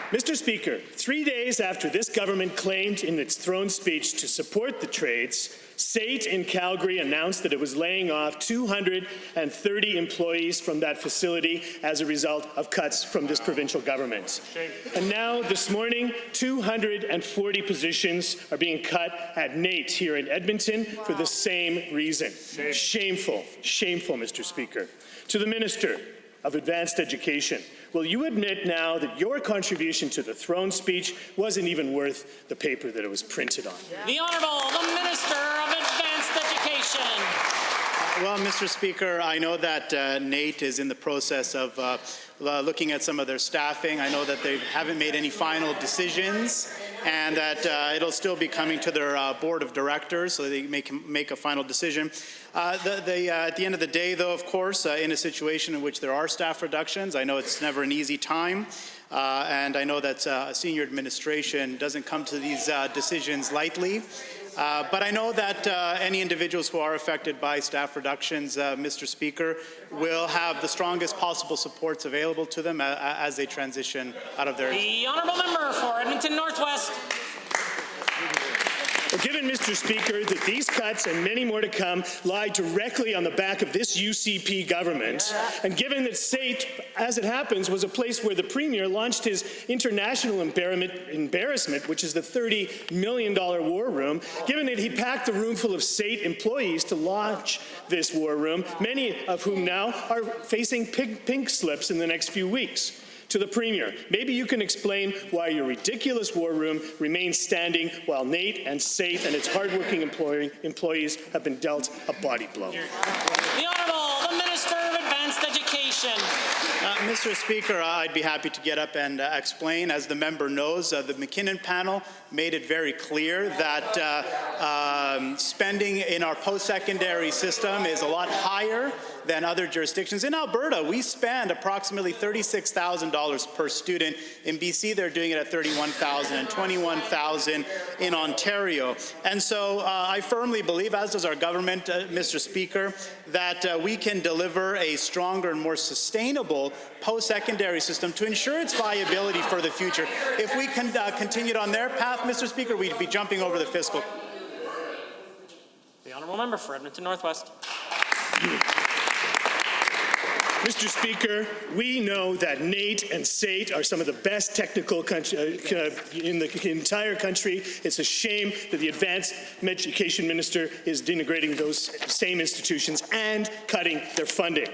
Mr. Speaker, 3 days after this government claimed in its throne speech to support the trades, SAIT in Calgary announced that it was laying off 230 employees from that facility as a result of cuts from this provincial government. And now, this morning, 240 positions are being cut at NAIT here in Edmonton for the same reason. Shameful, shameful, Mr. Speaker. To the Minister of Advanced Education, will you admit now that your contribution to the throne speech wasn't even worth the paper that it was printed on? The Honourable, the Minister of Advanced Education. Well, Mr. Speaker, I know that NAIT is in the process of looking at some of their staffing. I know that they haven't made any final decisions and that it'll still be coming to their board of directors so they make a final decision. At the end of the day, though, of course, in a situation in which there are staff reductions, I know it's never an easy time, and I know that senior administration doesn't come to these decisions lightly. But I know that any individuals who are affected by staff reductions, Mr. Speaker, will have the strongest possible supports available to them as they transition out of their... The honourable member for Edmonton Northwest. Well, given, Mr. Speaker, that these cuts and many more to come lie directly on the back of this UCP government, and given that SAIT, as it happens, was a place where the Premier launched his international embarrassment, which is the $30 million war room, given that he packed the room full of SAIT employees to launch this war room, many of whom now are facing pink slips in the next few weeks. To the Premier, maybe you can explain why your ridiculous war room remains standing while NAIT and SAIT and its hardworking employees have been dealt a body blow. The Honourable, the Minister of Advanced Education. Mr. Speaker, I'd be happy to get up and explain. As the member knows, the McKinnon panel made it very clear that spending in our post-secondary system is a lot higher than other jurisdictions. In Alberta, we spend approximately $36,000 per student. In BC, they're doing it at $31,000 and $21,000 in Ontario. And so I firmly believe, as does our government, Mr. Speaker, that we can deliver a stronger and more sustainable post-secondary system to ensure its viability for the future. If we can continue on their path, Mr. Speaker, we'd be jumping over the fiscal. The honourable member for Edmonton Northwest. Mr. Speaker, we know that NAIT and SAIT are some of the best technical in the entire country. It's a shame that the Advanced Education Minister is denigrating those same institutions and cutting their funding.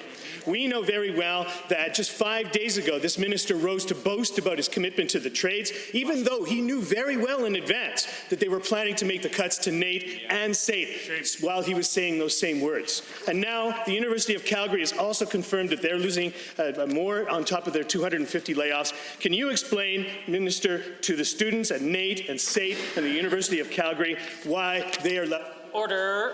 We know very well that just 5 days ago, this minister rose to boast about his commitment to the trades, even though he knew very well in advance that they were planning to make the cuts to NAIT and SAIT while he was saying those same words. And now the University of Calgary has also confirmed that they're losing more on top of their 250 layoffs. Can you explain, Minister, to the students at NAIT and SAIT and the University of Calgary why they are... Order.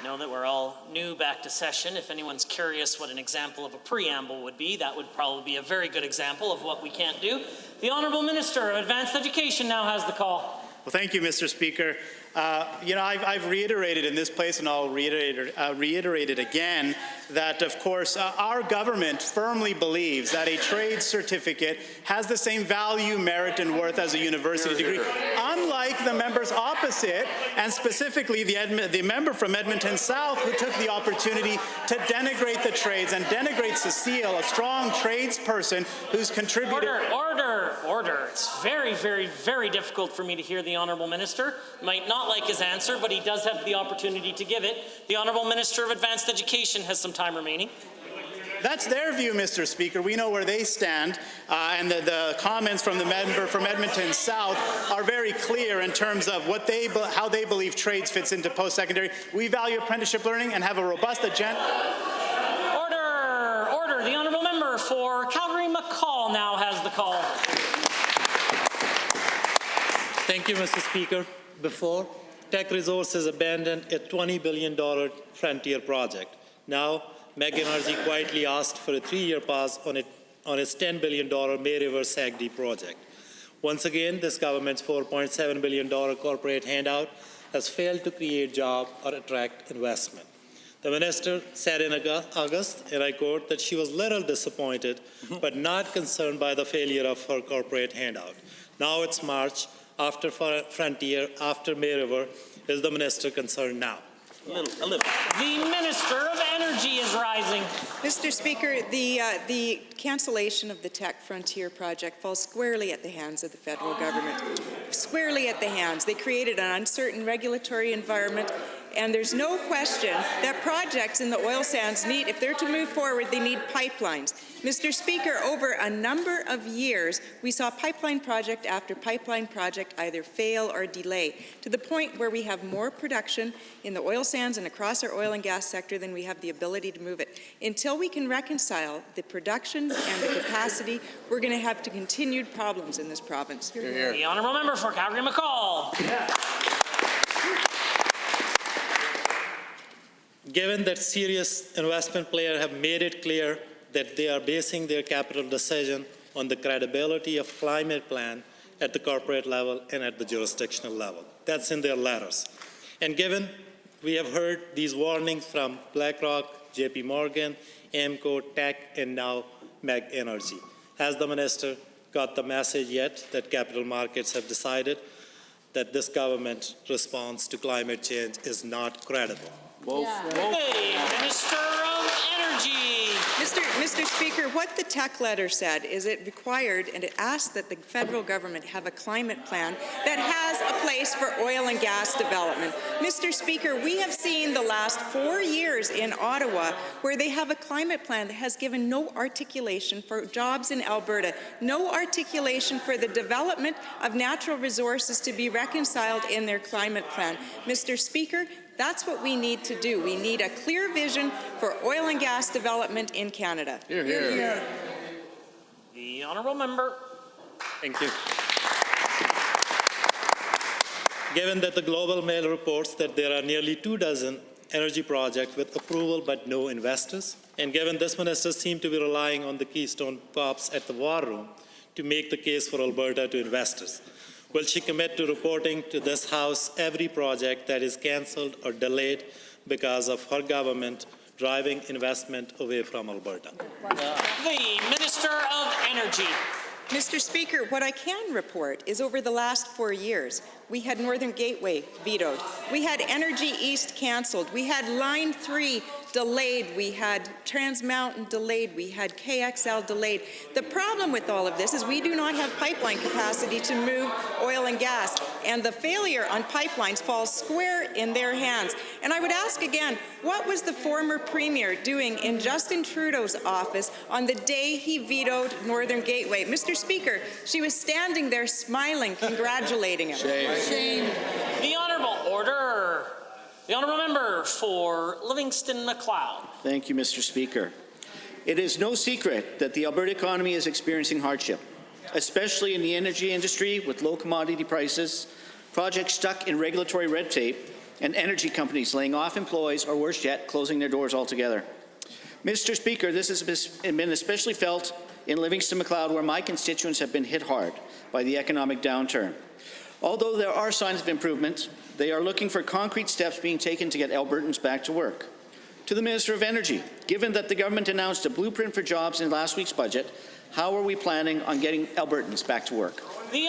Know that we're all new back to session. If anyone's curious what an example of a preamble would be, that would probably be a very good example of what we can't do. The Honourable Minister of Advanced Education now has the call. Well, thank you, Mr. Speaker. I've reiterated in this place, and I'll reiterate it again, that, of course, our government firmly believes that a trade certificate has the same value, merit, and worth as a university degree. Unlike the members opposite, and specifically the member from Edmonton South, who took the opportunity to denigrate the trades and denigrate Cecile, a strong tradesperson who's contributed... Order. It's very, very, very difficult for me to hear the Honourable Minister. Might not like his answer, but he does have the opportunity to give it. The Honourable Minister of Advanced Education has some time remaining. That's their view, Mr. Speaker. We know where they stand, and the comments from the member from Edmonton South are very clear in terms of what how they believe trades fits into post-secondary. We value apprenticeship learning and have a robust agenda. Order. The Honourable Member for Calgary-McCall now has the call. Thank you, Mr. Speaker. Before, Tech Resources abandoned a $20 billion frontier project. Now, Meg Energy quietly asked for a 3-year pause on its $10 billion May River SAGD project. Once again, this government's $4.7 billion corporate handout has failed to create jobs or attract investment. The minister said in August, and I quote, that she was little disappointed, but not concerned by the failure of her corporate handout. Now it's March, after Frontier, after May River. Is the minister concerned now? A little. The Minister of Energy is rising. Mr. Speaker, the cancellation of the Tech Frontier project falls squarely at the hands of the federal government. Squarely at the hands. They created an uncertain regulatory environment, and there's no question that projects in the oil sands need, if they're to move forward, they need pipelines. Mr. Speaker, over a number of years, we saw pipeline project after pipeline project either fail or delay, to the point where we have more production in the oil sands and across our oil and gas sector than we have the ability to move it. Until we can reconcile the production and the capacity, we're going to have continued problems in this province. Hear, hear. The honourable member for Calgary-McCall. Given that serious investment players have made it clear that they are basing their capital decision on the credibility of climate plan at the corporate level and at the jurisdictional level. That's in their letters. And given we have heard these warnings from BlackRock, JP Morgan, AMCO, Tech, and now Meg Energy, has the minister got the message yet that capital markets have decided that this government response to climate change is not credible? Hey, Minister of Energy. Mr. Speaker, what the Tech letter said is it required and it asked that the federal government have a climate plan that has a place for oil and gas development. Mr. Speaker, we have seen the last 4 years in Ottawa where they have a climate plan that has given no articulation for jobs in Alberta, no articulation for the development of natural resources to be reconciled in their climate plan. Mr. Speaker, that's what we need to do. We need a clear vision for oil and gas development in Canada. Hear, hear. Hear, hear. The honourable member. Thank you. Given that the Global Mail reports that there are nearly 24 energy projects with approval but no investors, and given this minister seems to be relying on the Keystone cops at the War Room to make the case for Alberta to investors, will she commit to reporting to this House every project that is cancelled or delayed because of her government driving investment away from Alberta? The Minister of Energy. Mr. Speaker, what I can report is over the last 4 years, we had Northern Gateway vetoed. We had Energy East cancelled. We had Line 3 delayed. We had Trans Mountain delayed. We had KXL delayed. The problem with all of this is we do not have pipeline capacity to move oil and gas, and the failure on pipelines falls square in their hands. And I would ask again, what was the former Premier doing in Justin Trudeau's office on the day he vetoed Northern Gateway? Mr. Speaker, she was standing there smiling, congratulating him. Shame. The honourable order. The honourable member for Livingston-Macleod. Thank you, Mr. Speaker. It is no secret that the Alberta economy is experiencing hardship, especially in the energy industry with low commodity prices, projects stuck in regulatory red tape, and energy companies laying off employees or, worse yet, closing their doors altogether. Mr. Speaker, this has been especially felt in Livingston-Macleod, where my constituents have been hit hard by the economic downturn. Although there are signs of improvement, they are looking for concrete steps being taken to get Albertans back to work. To the Minister of Energy, given that the government announced a blueprint for jobs in last week's budget, how are we planning on getting Albertans back to work? The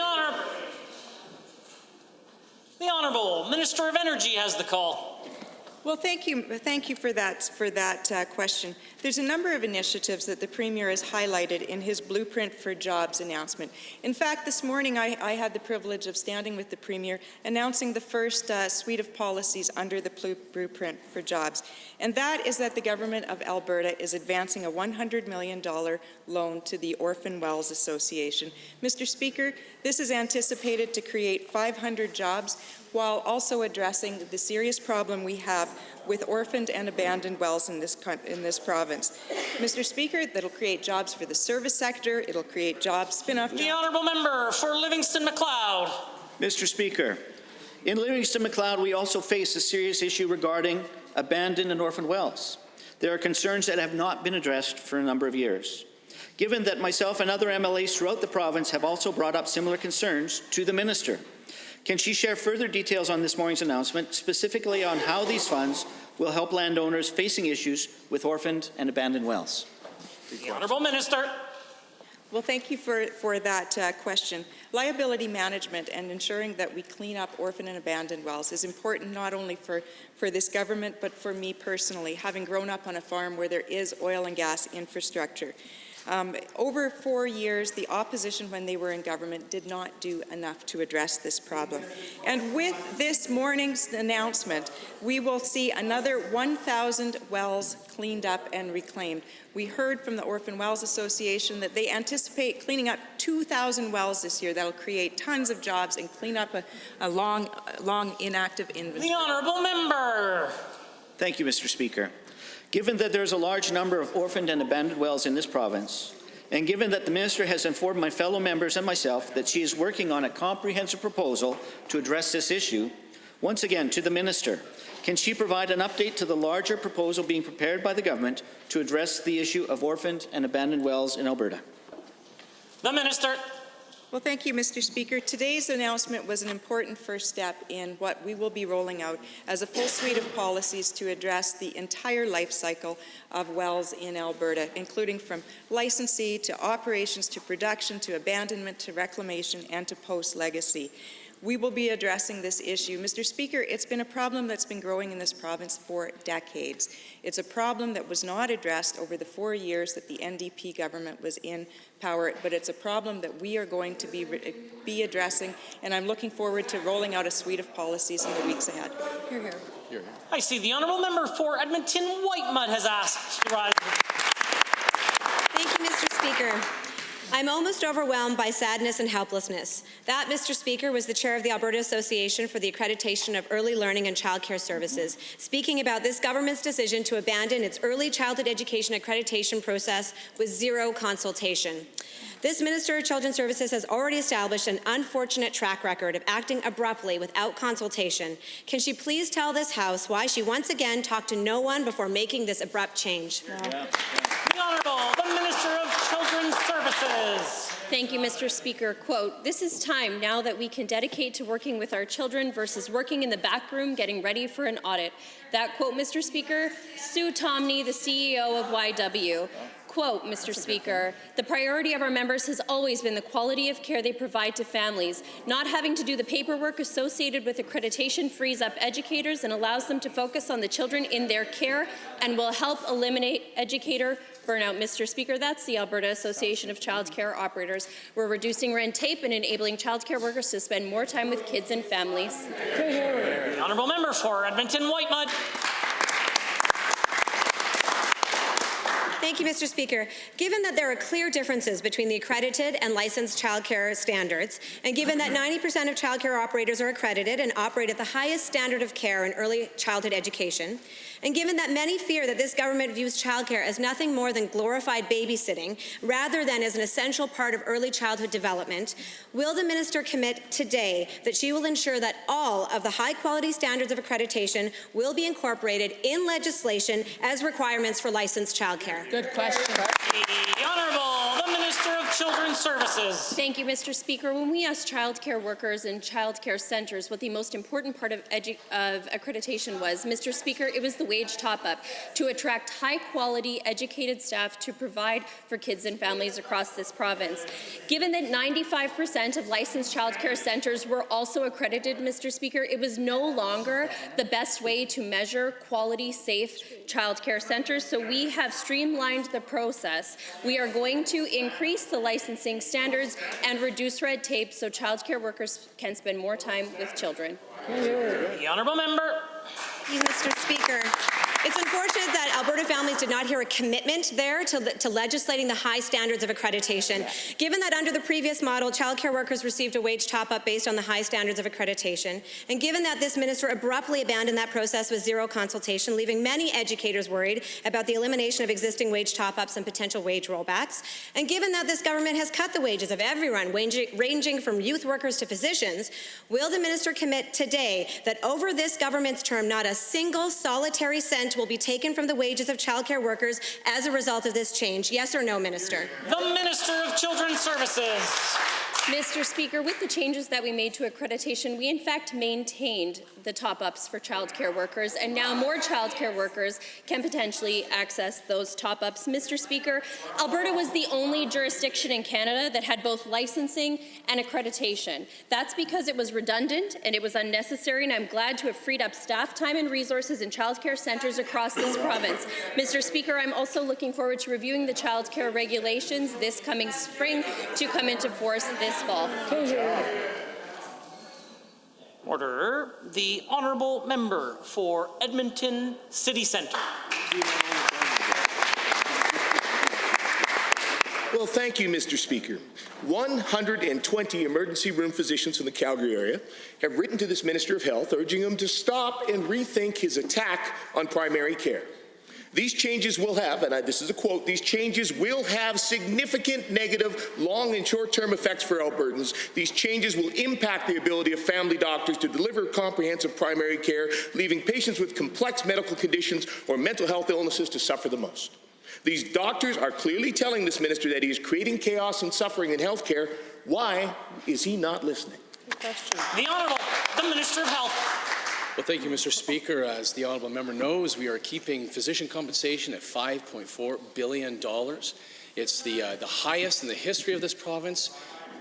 Honourable Minister of Energy has the call. Well, thank you for that question. There's a number of initiatives that the Premier has highlighted in his Blueprint for Jobs announcement. In fact, this morning I had the privilege of standing with the Premier announcing the first suite of policies under the Blueprint for Jobs, and that is that the Government of Alberta is advancing a $100 million loan to the Orphan Wells Association. Mr. Speaker, this is anticipated to create 500 jobs while also addressing the serious problem we have with orphaned and abandoned wells in this province. Mr. Speaker, that'll create jobs for the service sector, it'll create jobs spin-off jobs. The honourable member for Livingston-Macleod. Mr. Speaker, in Livingston McLeod, we also face a serious issue regarding abandoned and orphaned wells. There are concerns that have not been addressed for a number of years. Given that myself and other MLAs throughout the province have also brought up similar concerns to the Minister, can she share further details on this morning's announcement, specifically on how these funds will help landowners facing issues with orphaned and abandoned wells? The Honourable Minister. Well, thank you for that question. Liability management and ensuring that we clean up orphan and abandoned wells is important not only for this government, but for me personally, having grown up on a farm where there is oil and gas infrastructure. Over 4 years, the opposition, when they were in government, did not do enough to address this problem. And with this morning's announcement, we will see another 1,000 wells cleaned up and reclaimed. We heard from the Orphan Wells Association that they anticipate cleaning up 2,000 wells this year. That will create tons of jobs and clean up a long inactive inventory. The Honourable Member. Thank you, Mr. Speaker. Given that there is a large number of orphaned and abandoned wells in this province, and given that the Minister has informed my fellow members and myself that she is working on a comprehensive proposal to address this issue, once again to the Minister, can she provide an update to the larger proposal being prepared by the government to address the issue of orphaned and abandoned wells in Alberta? The Minister. Well, thank you, Mr. Speaker. Today's announcement was an important first step in what we will be rolling out as a full suite of policies to address the entire life cycle of wells in Alberta, including from licensee to operations to production to abandonment to reclamation and to post-legacy. We will be addressing this issue. Mr. Speaker, it's been a problem that's been growing in this province for decades. It's a problem that was not addressed over the 4 years that the NDP government was in power, but it's a problem that we are going to be addressing, and I'm looking forward to rolling out a suite of policies in the weeks ahead. Hear, hear. I see the Honourable Member for Edmonton Whitemud has asked to rise. Thank you, Mr. Speaker. I'm almost overwhelmed by sadness and helplessness. That, Mr. Speaker, was the chair of the Alberta Association for the Accreditation of Early Learning and Childcare Services, speaking about this government's decision to abandon its early childhood education accreditation process with zero consultation. This Minister of Children's Services has already established an unfortunate track record of acting abruptly without consultation. Can she please tell this House why she once again talked to no one before making this abrupt change? The Honourable, the Minister of Children's Services. Thank you, Mr. Speaker. Quote, "This is time now that we can dedicate to working with our children versus working in the back room getting ready for an audit." That quote, Mr. Speaker, Sue Tomney, the CEO of YW. Quote, Mr. Speaker, "The priority of our members has always been the quality of care they provide to families. Not having to do the paperwork associated with accreditation frees up educators and allows them to focus on the children in their care and will help eliminate educator burnout." Mr. Speaker, that's the Alberta Association of Child Care Operators. We're reducing red tape and enabling child care workers to spend more time with kids and families. The Honourable Member for Edmonton Whitemud. Thank you, Mr. Speaker. Given that there are clear differences between the accredited and licensed childcare standards, and given that 90% of childcare operators are accredited and operate at the highest standard of care in early childhood education, and given that many fear that this government views childcare as nothing more than glorified babysitting rather than as an essential part of early childhood development, will the minister commit today that she will ensure that all of the high-quality standards of accreditation will be incorporated in legislation as requirements for licensed childcare? Good question. The Honourable, the Minister of Children's Services. Thank you, Mr. Speaker. When we asked childcare workers and childcare centres what the most important part of accreditation was, Mr. Speaker, it was the wage top-up to attract high-quality, educated staff to provide for kids and families across this province. Given that 95% of licensed childcare centres were also accredited, Mr. Speaker, it was no longer the best way to measure quality, safe childcare centres, so we have streamlined the process. We are going to increase the licensing standards and reduce red tape so childcare workers can spend more time with children. The Honourable Member. Thank you, Mr. Speaker. It's unfortunate that Alberta families did not hear a commitment there to legislating the high standards of accreditation. Given that under the previous model, childcare workers received a wage top-up based on the high standards of accreditation, and given that this minister abruptly abandoned that process with zero consultation, leaving many educators worried about the elimination of existing wage top-ups and potential wage rollbacks, and given that this government has cut the wages of everyone, ranging from youth workers to physicians, will the minister commit today that over this government's term, not a single solitary cent will be taken from the wages of childcare workers as a result of this change? Yes or no, Minister? The Minister of Children's Services. Mr. Speaker, with the changes that we made to accreditation, we in fact maintained the top-ups for childcare workers, and now more childcare workers can potentially access those top-ups. Mr. Speaker, Alberta was the only jurisdiction in Canada that had both licensing and accreditation. That's because it was redundant and it was unnecessary, and I'm glad to have freed up staff time and resources in childcare centres across this province. Mr. Speaker, I'm also looking forward to reviewing the childcare regulations this coming spring to come into force this fall. Order. The honourable member for Edmonton City Centre. Well, thank you, Mr. Speaker. 120 emergency room physicians from the Calgary area have written to this Minister of Health urging him to stop and rethink his attack on primary care. These changes will have, and this is a quote, these changes will have significant negative long and short-term effects for Albertans. These changes will impact the ability of family doctors to deliver comprehensive primary care, leaving patients with complex medical conditions or mental health illnesses to suffer the most. These doctors are clearly telling this minister that he is creating chaos and suffering in health care. Why is he not listening? The Honourable, the Minister of Health. Well, thank you, Mr. Speaker. As the honourable member knows, we are keeping physician compensation at $5.4 billion. It's the highest in the history of this province.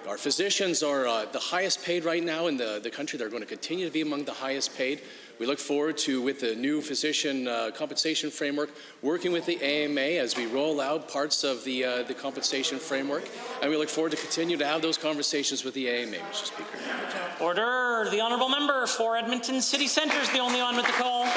Our physicians are the highest paid right now in the country. They're going to continue to be among the highest paid. We look forward to, with the new physician compensation framework, working with the AMA as we roll out parts of the compensation framework, and we look forward to continue to have those conversations with the AMA, Mr. Speaker. Order. The honourable member for Edmonton City Centre is the only one with the call.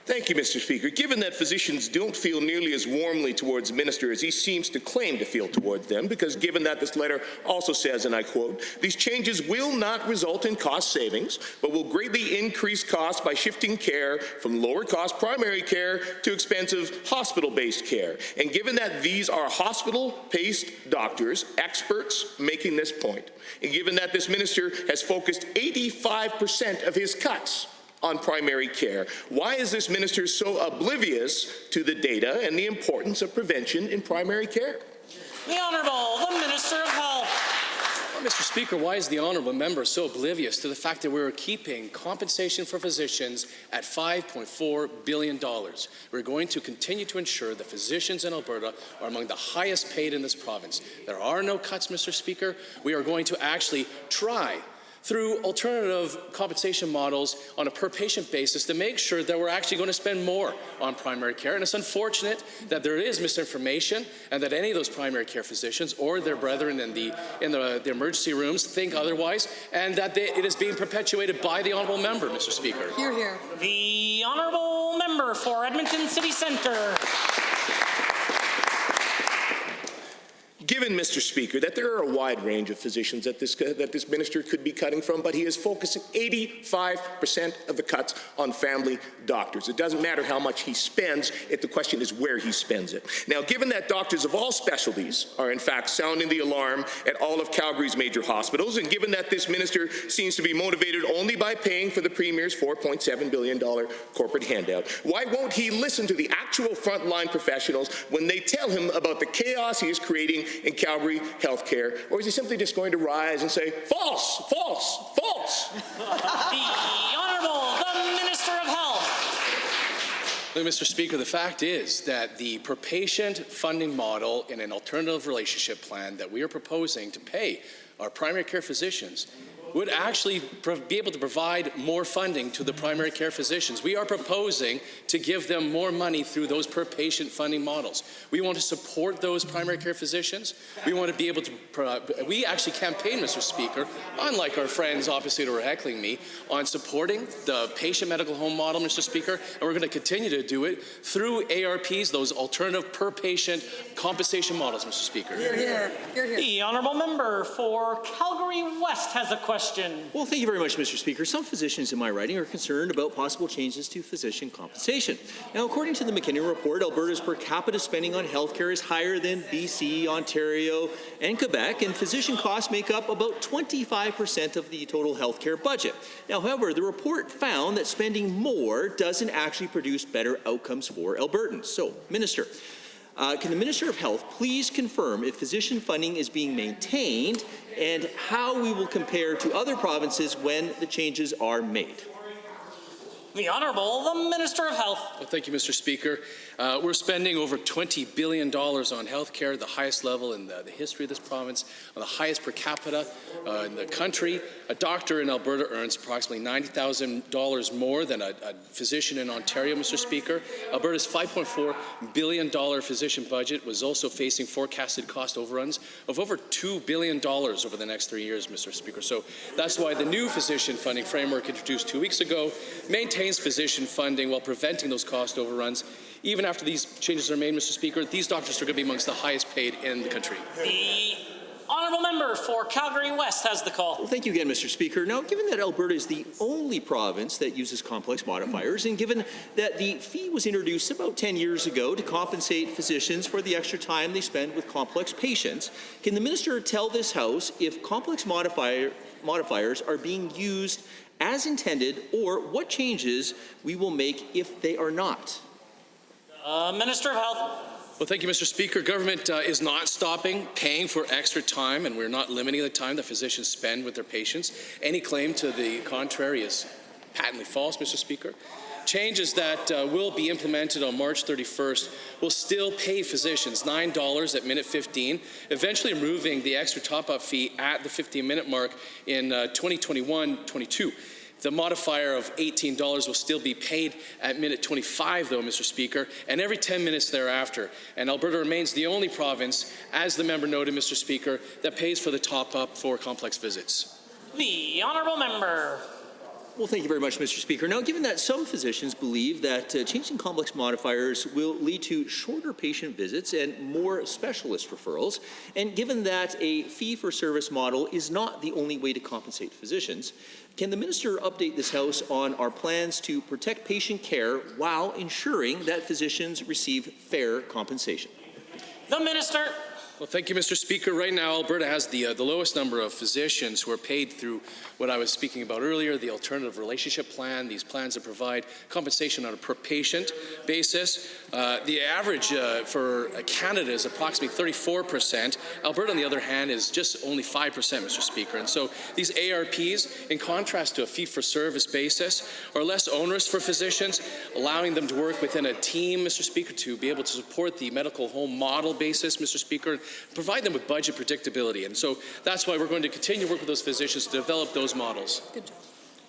Thank you, Mr. Speaker. Given that physicians don't feel nearly as warmly towards the minister as he seems to claim to feel towards them, because given that this letter also says, and I quote, these changes will not result in cost savings, but will greatly increase costs by shifting care from lower-cost primary care to expensive hospital-based care. And given that these are hospital-based doctors, experts making this point, and given that this minister has focused 85% of his cuts on primary care, why is this minister so oblivious to the data and the importance of prevention in primary care? The Honourable, the Minister of Health. Well, Mr. Speaker, why is the honourable member so oblivious to the fact that we're keeping compensation for physicians at $5.4 billion? We're going to continue to ensure that physicians in Alberta are among the highest paid in this province. There are no cuts, Mr. Speaker. We are going to actually try through alternative compensation models on a per-patient basis to make sure that we're actually going to spend more on primary care. And it's unfortunate that there is misinformation and that any of those primary care physicians or their brethren in the emergency rooms think otherwise, and that it is being perpetuated by the honourable member, Mr. Speaker. Hear, hear. The honourable member for Edmonton City Centre. Given, Mr. Speaker, that there are a wide range of physicians that this minister could be cutting from, but he is focusing 85% of the cuts on family doctors. It doesn't matter how much he spends, the question is where he spends it. Now, given that doctors of all specialties are in fact sounding the alarm at all of Calgary's major hospitals, and given that this minister seems to be motivated only by paying for the Premier's $4.7 billion corporate handout, why won't he listen to the actual frontline professionals when they tell him about the chaos he is creating in Calgary healthcare? Or is he simply just going to rise and say, false, false, false? The Honourable, the Minister of Health. Look, Mr. Speaker, the fact is that the per-patient funding model in an alternative relationship plan that we are proposing to pay our primary care physicians would actually be able to provide more funding to the primary care physicians. We are proposing to give them more money through those per-patient funding models. We want to support those primary care physicians. We want to be able to, we actually campaign, Mr. Speaker, unlike our friends opposite who are heckling me, on supporting the patient medical home model, Mr. Speaker, and we're going to continue to do it through ARPs, those alternative per-patient compensation models, Mr. Speaker. Hear, hear. Hear, hear. The honourable member for Calgary West has a question. Well, thank you very much, Mr. Speaker. Some physicians in my riding are concerned about possible changes to physician compensation. Now, according to the McKinnon report, Alberta's per capita spending on healthcare is higher than BC, Ontario, and Quebec, and physician costs make up about 25% of the total healthcare budget. Now, however, the report found that spending more doesn't actually produce better outcomes for Albertans. So, Minister, can the Minister of Health please confirm if physician funding is being maintained and how we will compare to other provinces when the changes are made? The Honourable, the Minister of Health. Well, thank you, Mr. Speaker. We're spending over $20 billion on health care, the highest level in the history of this province, the highest per capita in the country. A doctor in Alberta earns approximately $90,000 more than a physician in Ontario, Mr. Speaker. Alberta's $5.4 billion physician budget was also facing forecasted cost overruns of over $2 billion over the next 3 years, Mr. Speaker. So that's why the new physician funding framework introduced 2 weeks ago maintains physician funding while preventing those cost overruns. Even after these changes are made, Mr. Speaker, these doctors are going to be amongst the highest paid in the country. The honourable member for Calgary West has the call. Well, thank you again, Mr. Speaker. Now, given that Alberta is the only province that uses complex modifiers, and given that the fee was introduced about 10 years ago to compensate physicians for the extra time they spend with complex patients, can the minister tell this House if complex modifiers are being used as intended, or what changes we will make if they are not? Minister of Health. Well, thank you, Mr. Speaker. Government is not stopping paying for extra time, and we're not limiting the time that physicians spend with their patients. Any claim to the contrary is patently false, Mr. Speaker. Changes that will be implemented on March 31st will still pay physicians $9 at minute 15, eventually removing the extra top-up fee at the 15-minute mark in 2021-22. The modifier of $18 will still be paid at minute 25, though, Mr. Speaker, and every 10 minutes thereafter. And Alberta remains the only province, as the member noted, Mr. Speaker, that pays for the top-up for complex visits. The honourable member. Well, thank you very much, Mr. Speaker. Now, given that some physicians believe that changing complex modifiers will lead to shorter patient visits and more specialist referrals, and given that a fee-for-service model is not the only way to compensate physicians, can the minister update this House on our plans to protect patient care while ensuring that physicians receive fair compensation? The minister. Well, thank you, Mr. Speaker. Right now, Alberta has the lowest number of physicians who are paid through what I was speaking about earlier, the alternative relationship plan, these plans that provide compensation on a per-patient basis. The average for Canada is approximately 34%. Alberta, on the other hand, is just only 5%, Mr. Speaker. And so these ARPs, in contrast to a fee-for-service basis, are less onerous for physicians, allowing them to work within a team, Mr. Speaker, to be able to support the medical home model basis, Mr. Speaker, provide them with budget predictability. And so that's why we're going to continue to work with those physicians to develop those models. Good job.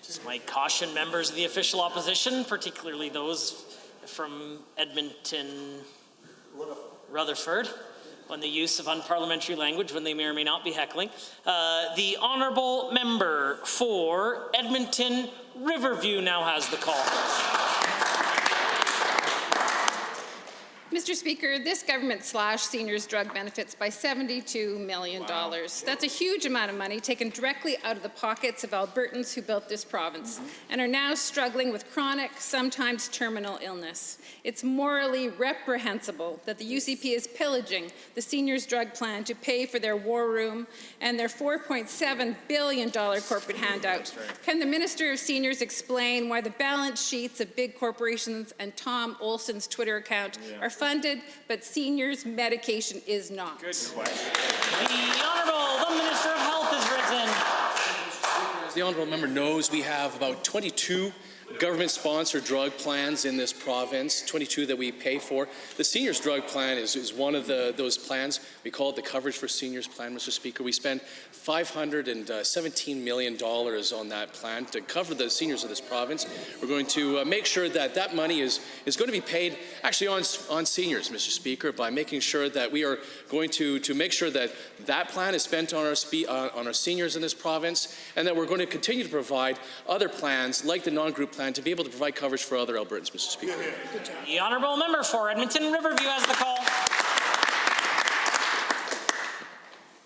Just might caution members of the official opposition, particularly those from Edmonton, Rutherford, on the use of unparliamentary language when they may or may not be heckling. The honourable member for Edmonton Riverview now has the call. Mr. Speaker, this government slashed seniors' drug benefits by $72 million. Wow. That's a huge amount of money taken directly out of the pockets of Albertans who built this province and are now struggling with chronic, sometimes terminal illness. It's morally reprehensible that the UCP is pillaging the seniors' drug plan to pay for their war room and their $4.7 billion corporate handout. Can the Minister of Seniors explain why the balance sheets of big corporations and Tom Olson's Twitter account are funded, but seniors' medication is not? Good question. The Honourable, the Minister of Health is risen. As the Honourable member knows, we have about 22 government-sponsored drug plans in this province, 22 that we pay for. The seniors drug plan is one of those plans. We call it the Coverage for Seniors plan, Mr. Speaker. We spend $517 million on that plan to cover the seniors of this province. We're going to make sure that that money is going to be paid actually on seniors, Mr. Speaker, by making sure that we are going to make sure that that plan is spent on our seniors in this province, and that we're going to continue to provide other plans like the non-group plan to be able to provide coverage for other Albertans, Mr. Speaker. Good job. The honourable member for Edmonton Riverview has the call.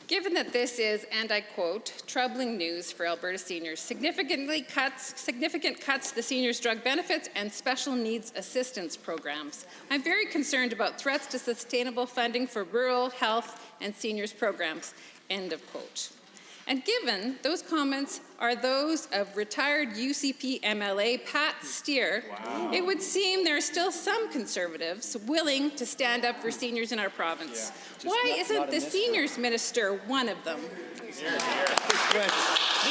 Given that this is, and I quote, troubling news for Alberta seniors, significant cuts to the seniors' drug benefits and special needs assistance programs, I'm very concerned about threats to sustainable funding for rural health and seniors programs, end of quote. And given those comments are those of retired UCP MLA Pat Steer, it would seem there are still some Conservatives willing to stand up for seniors in our province. Why isn't the Seniors Minister one of them? The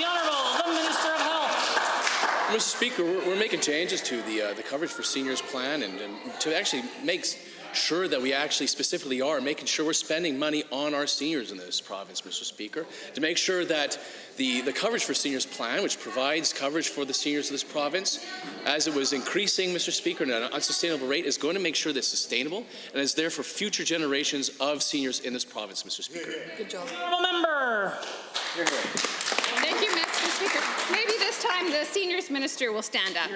Honourable, the Minister of Health. Mr. Speaker, we're making changes to the Coverage for Seniors plan and to actually make sure that we actually specifically are making sure we're spending money on our seniors in this province, Mr. Speaker, to make sure that the Coverage for Seniors plan, which provides coverage for the seniors of this province, as it was increasing, Mr. Speaker, at an unsustainable rate, is going to make sure that it's sustainable and is there for future generations of seniors in this province, Mr. Speaker. Good job. Honourable member. Thank you, Mr. Speaker. Maybe this time the Seniors Minister will stand up.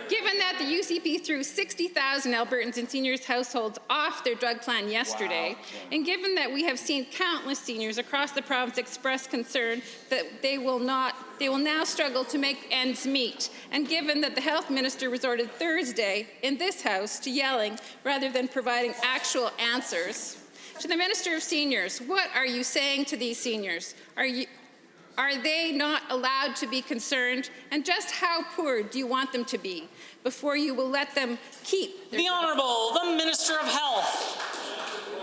Given that the UCP threw 60,000 Albertans in seniors' households off their drug plan yesterday, and given that we have seen countless seniors across the province express concern that they will now struggle to make ends meet, and given that the Health Minister resorted Thursday in this House to yelling rather than providing actual answers, to the Minister of Seniors, what are you saying to these seniors? Are they not allowed to be concerned? And just how poor do you want them to be before you will let them keep their... The Honourable, the Minister of Health.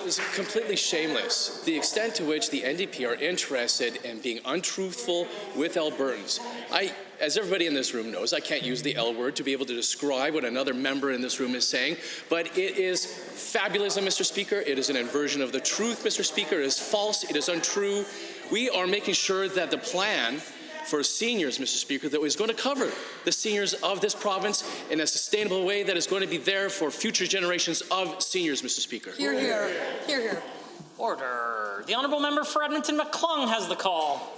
It's completely shameless, the extent to which the NDP are interested in being untruthful with Albertans. As everybody in this room knows, I can't use the L word to be able to describe what another member in this room is saying, but it is fabulism, Mr. Speaker. It is an inversion of the truth, Mr. Speaker. It is false. It is untrue. We are making sure that the plan for seniors, Mr. Speaker, that is going to cover the seniors of this province in a sustainable way that is going to be there for future generations of seniors, Mr. Speaker. Hear, hear. Hear, hear. Order. The honourable member for Edmonton McClung has the call.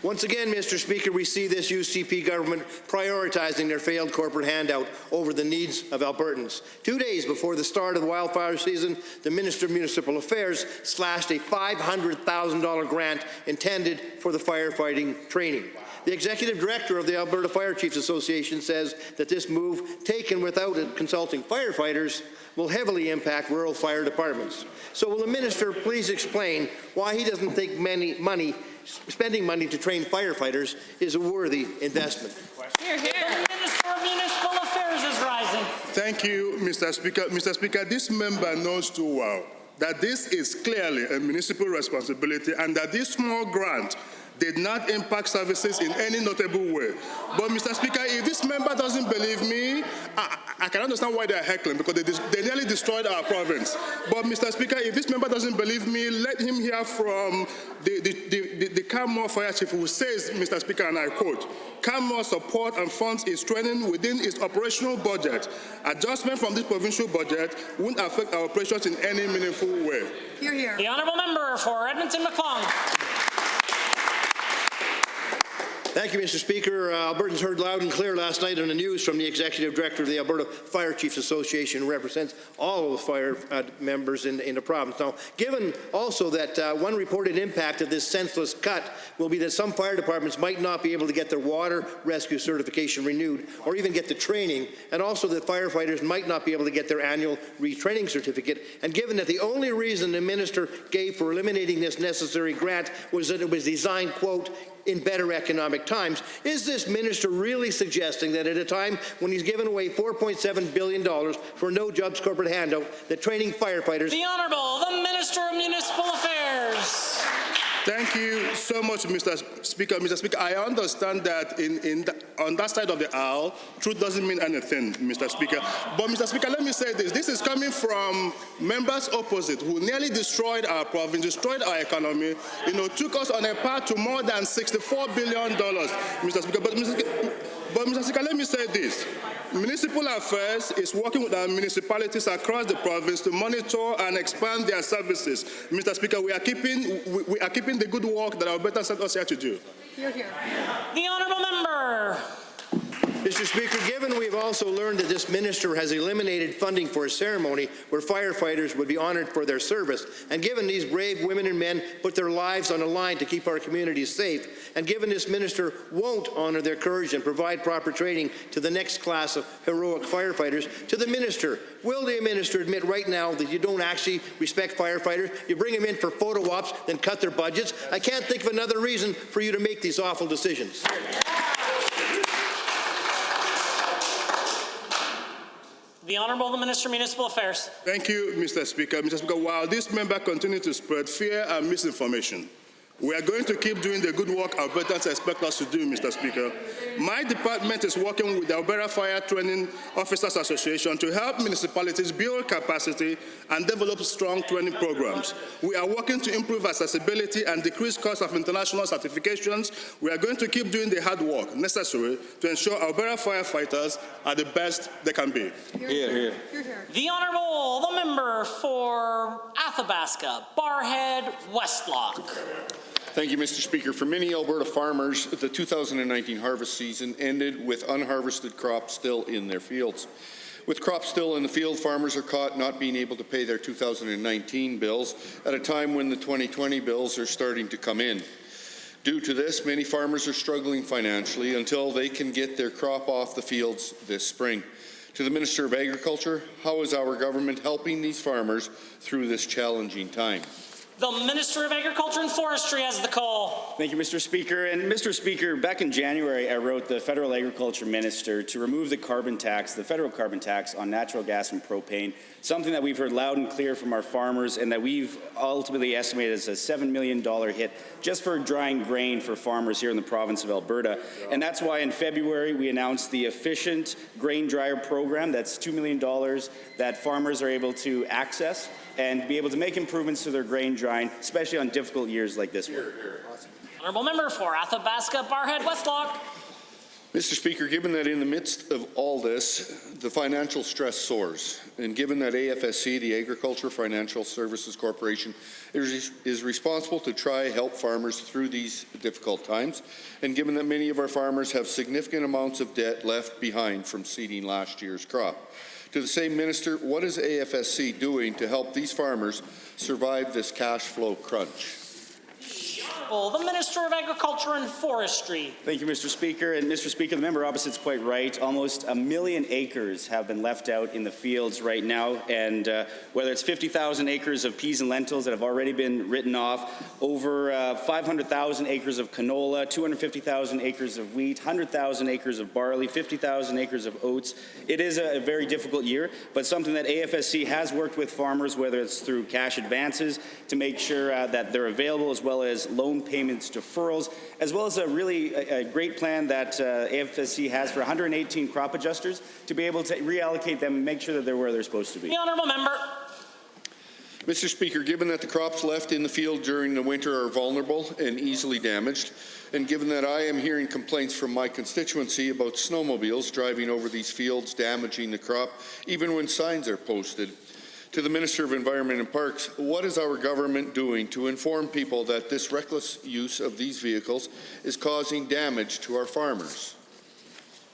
Once again, Mr. Speaker, we see this UCP government prioritizing their failed corporate handout over the needs of Albertans. 2 days before the start of the wildfire season, the Minister of Municipal Affairs slashed a $500,000 grant intended for the firefighting training. The Executive Director of the Alberta Fire Chiefs Association says that this move, taken without consulting firefighters, will heavily impact rural fire departments. So will the Minister please explain why he doesn't think spending money to train firefighters is a worthy investment? Hear, hear. The Minister of Municipal Affairs is rising. Thank you, Mr. Speaker. Mr. Speaker, this member knows too well that this is clearly a municipal responsibility and that this small grant did not impact services in any notable way. But, Mr. Speaker, if this member doesn't believe me, I can understand why they're heckling, because they nearly destroyed our province. But, Mr. Speaker, if this member doesn't believe me, let him hear from the Canmore Fire Chief, who says, Mr. Speaker, and I quote, "Canmore support and funds its training within its operational budget. Adjustment from this provincial budget won't affect our operations in any meaningful way." Hear, hear. The honourable member for Edmonton McClung. Thank you, Mr. Speaker. Albertans heard loud and clear last night on the news from the Executive Director of the Alberta Fire Chiefs Association, who represents all of the fire members in the province. Now, given also that one reported impact of this senseless cut will be that some fire departments might not be able to get their water rescue certification renewed or even get the training, and also that firefighters might not be able to get their annual retraining certificate, and given that the only reason the minister gave for eliminating this necessary grant was that it was designed, quote, in better economic times, is this minister really suggesting that at a time when he's given away $4.7 billion for no jobs corporate handout, that training firefighters... The Honourable, the Minister of Municipal Affairs. Thank you so much, Mr. Speaker. Mr. Speaker, I understand that on that side of the aisle, truth doesn't mean anything, Mr. Speaker. But, Mr. Speaker, let me say this. This is coming from members opposite who nearly destroyed our province, destroyed our economy, took us on a path to more than $64 billion, Mr. Speaker. But, Mr. Speaker, let me say this. Municipal Affairs is working with our municipalities across the province to monitor and expand their services. Mr. Speaker, we are keeping the good work that Alberta sent us here to do. Hear, hear. The honourable member. Mr. Speaker, given we've also learned that this minister has eliminated funding for a ceremony where firefighters would be honored for their service, and given these brave women and men put their lives on the line to keep our communities safe, and given this minister won't honor their courage and provide proper training to the next class of heroic firefighters, to the minister, will the minister admit right now that you don't actually respect firefighters? You bring them in for photo ops, then cut their budgets? I can't think of another reason for you to make these awful decisions. The Honourable the Minister of Municipal Affairs. Thank you, Mr. Speaker. Mr. Speaker, while this member continues to spread fear and misinformation, we are going to keep doing the good work Albertans expect us to do, Mr. Speaker. My department is working with the Alberta Fire Training Officers Association to help municipalities build capacity and develop strong training programs. We are working to improve accessibility and decrease costs of international certifications. We are going to keep doing the hard work necessary to ensure Alberta firefighters are the best they can be. Hear, hear. The Honourable the Member for Athabasca, Barhead, Westlock. Thank you, Mr. Speaker. For many Alberta farmers, the 2019 harvest season ended with unharvested crops still in their fields. With crops still in the field, farmers are caught not being able to pay their 2019 bills at a time when the 2020 bills are starting to come in. Due to this, many farmers are struggling financially until they can get their crop off the fields this spring. To the Minister of Agriculture, how is our government helping these farmers through this challenging time? The Minister of Agriculture and Forestry has the call. Thank you, Mr. Speaker. And Mr. Speaker, back in January, I wrote the Federal Agriculture Minister to remove the carbon tax, the federal carbon tax on natural gas and propane, something that we've heard loud and clear from our farmers and that we've ultimately estimated as a $7 million hit just for drying grain for farmers here in the province of Alberta. And that's why in February we announced the Efficient Grain Dryer Program. That's $2 million that farmers are able to access and be able to make improvements to their grain drying, especially on difficult years like this one. Honourable Member for Athabasca, Barhead, Westlock. Mr. Speaker, given that in the midst of all this, the financial stress soars, and given that AFSC, the Agriculture Financial Services Corporation, is responsible to try help farmers through these difficult times, and given that many of our farmers have significant amounts of debt left behind from seeding last year's crop, to the same minister, what is AFSC doing to help these farmers survive this cash flow crunch? The Minister of Agriculture and Forestry. Thank you, Mr. Speaker. And Mr. Speaker, the member opposite's quite right. Almost 1 million acres have been left out in the fields right now. And whether it's 50,000 acres of peas and lentils that have already been written off, over 500,000 acres of canola, 250,000 acres of wheat, 100,000 acres of barley, 50,000 acres of oats. It is a very difficult year, but something that AFSC has worked with farmers, whether it's through cash advances to make sure that they're available, as well as loan payments deferrals, as well as a great plan that AFSC has for 118 crop adjusters to be able to reallocate them and make sure that they're where they're supposed to be. The Honourable Member. Mr. Speaker, given that the crops left in the field during the winter are vulnerable and easily damaged, and given that I am hearing complaints from my constituency about snowmobiles driving over these fields, damaging the crop, even when signs are posted, to the Minister of Environment and Parks, what is our government doing to inform people that this reckless use of these vehicles is causing damage to our farmers?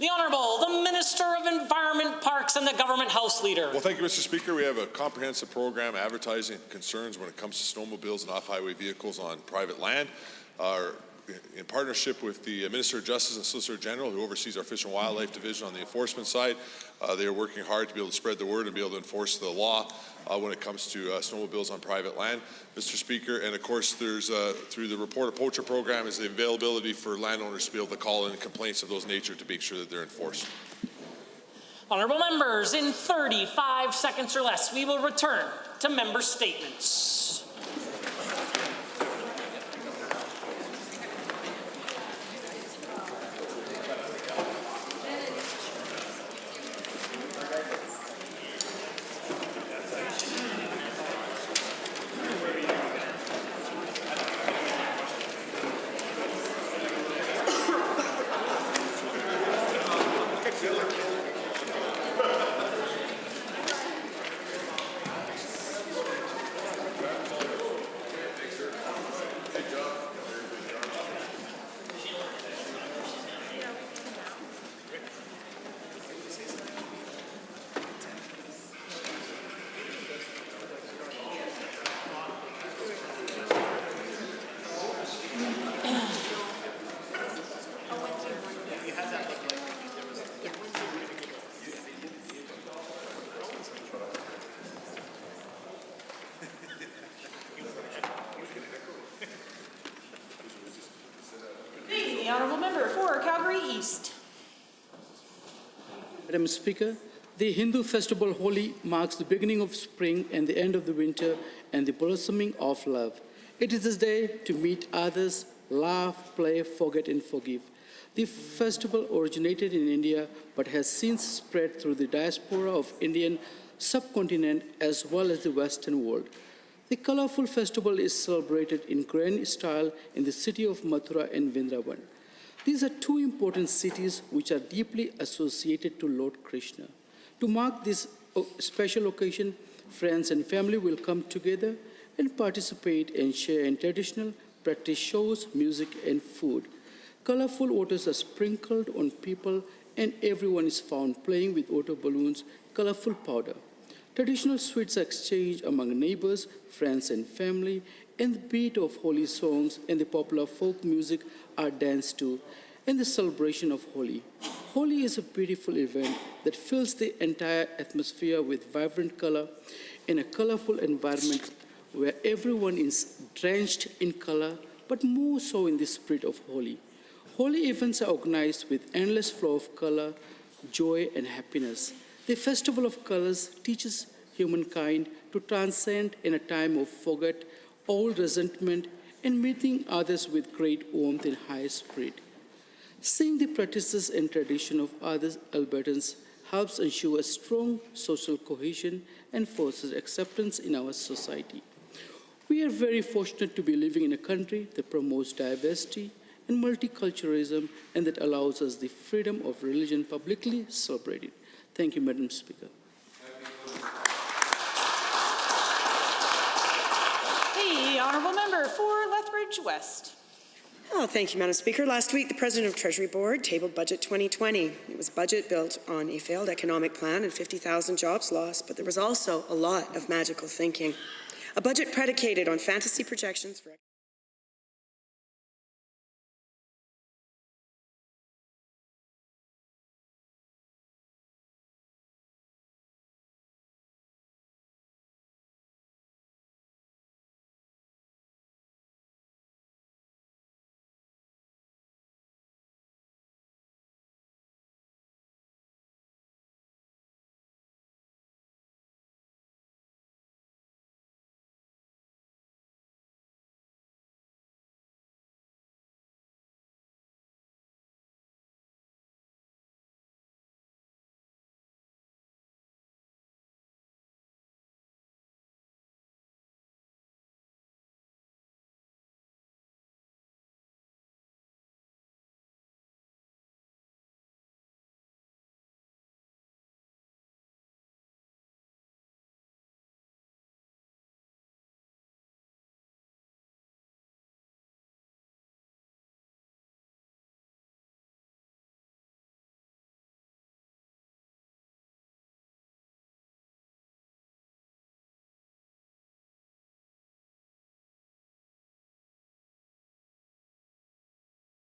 The Honourable, the Minister of Environment, Parks and the Government House Leader. Well, thank you, Mr. Speaker. We have a comprehensive program advertising concerns when it comes to snowmobiles and off-highway vehicles on private land. In partnership with the Minister of Justice and Solicitor General, who oversees our Fish and Wildlife Division on the enforcement side, they are working hard to be able to spread the word and be able to enforce the law when it comes to snowmobiles on private land, Mr. Speaker. And of course, there's through the Report a Poacher program is the availability for landowners to be able to call in complaints of those nature to make sure that they're enforced. Honourable members, in 35 seconds or less, we will return to member statements. member for Calgary East. Madam Speaker, the Hindu festival Holi marks the beginning of spring and the end of the winter and the blossoming of love. It is this day to meet others, laugh, play, forget, and forgive. The festival originated in India but has since spread through the diaspora of Indian subcontinent as well as the Western world. The colorful festival is celebrated in grand style in the city of Mathura and Vrindavan. These are two important cities which are deeply associated to Lord Krishna. To mark this special occasion, friends and family will come together and participate and share in traditional practice shows, music, and food. Colorful waters are sprinkled on people and everyone is found playing with water balloons, colorful powder. Traditional sweets are exchanged among neighbors, friends, and family, and the beat of holy songs and the popular folk music are danced to in the celebration of Holi. Holi is a beautiful event that fills the entire atmosphere with vibrant color in a colorful environment where everyone is drenched in color, but more so in the spirit of Holi. Holi events are organized with endless flow of color, joy, and happiness. The Festival of Colors teaches humankind to transcend in a time of forget, all resentment, and meeting others with great warmth and high spirit. Seeing the practices and tradition of other Albertans helps ensure a strong social cohesion and fosters acceptance in our society. We are very fortunate to be living in a country that promotes diversity and multiculturalism and that allows us the freedom of religion publicly celebrated. Thank you, Madam Speaker. The honourable member for Lethbridge West. Oh, thank you, Madam Speaker. Last week, the President of Treasury Board tabled Budget 2020. It was a budget built on a failed economic plan and 50,000 jobs lost, but there was also a lot of magical thinking. A budget predicated on fantasy projections for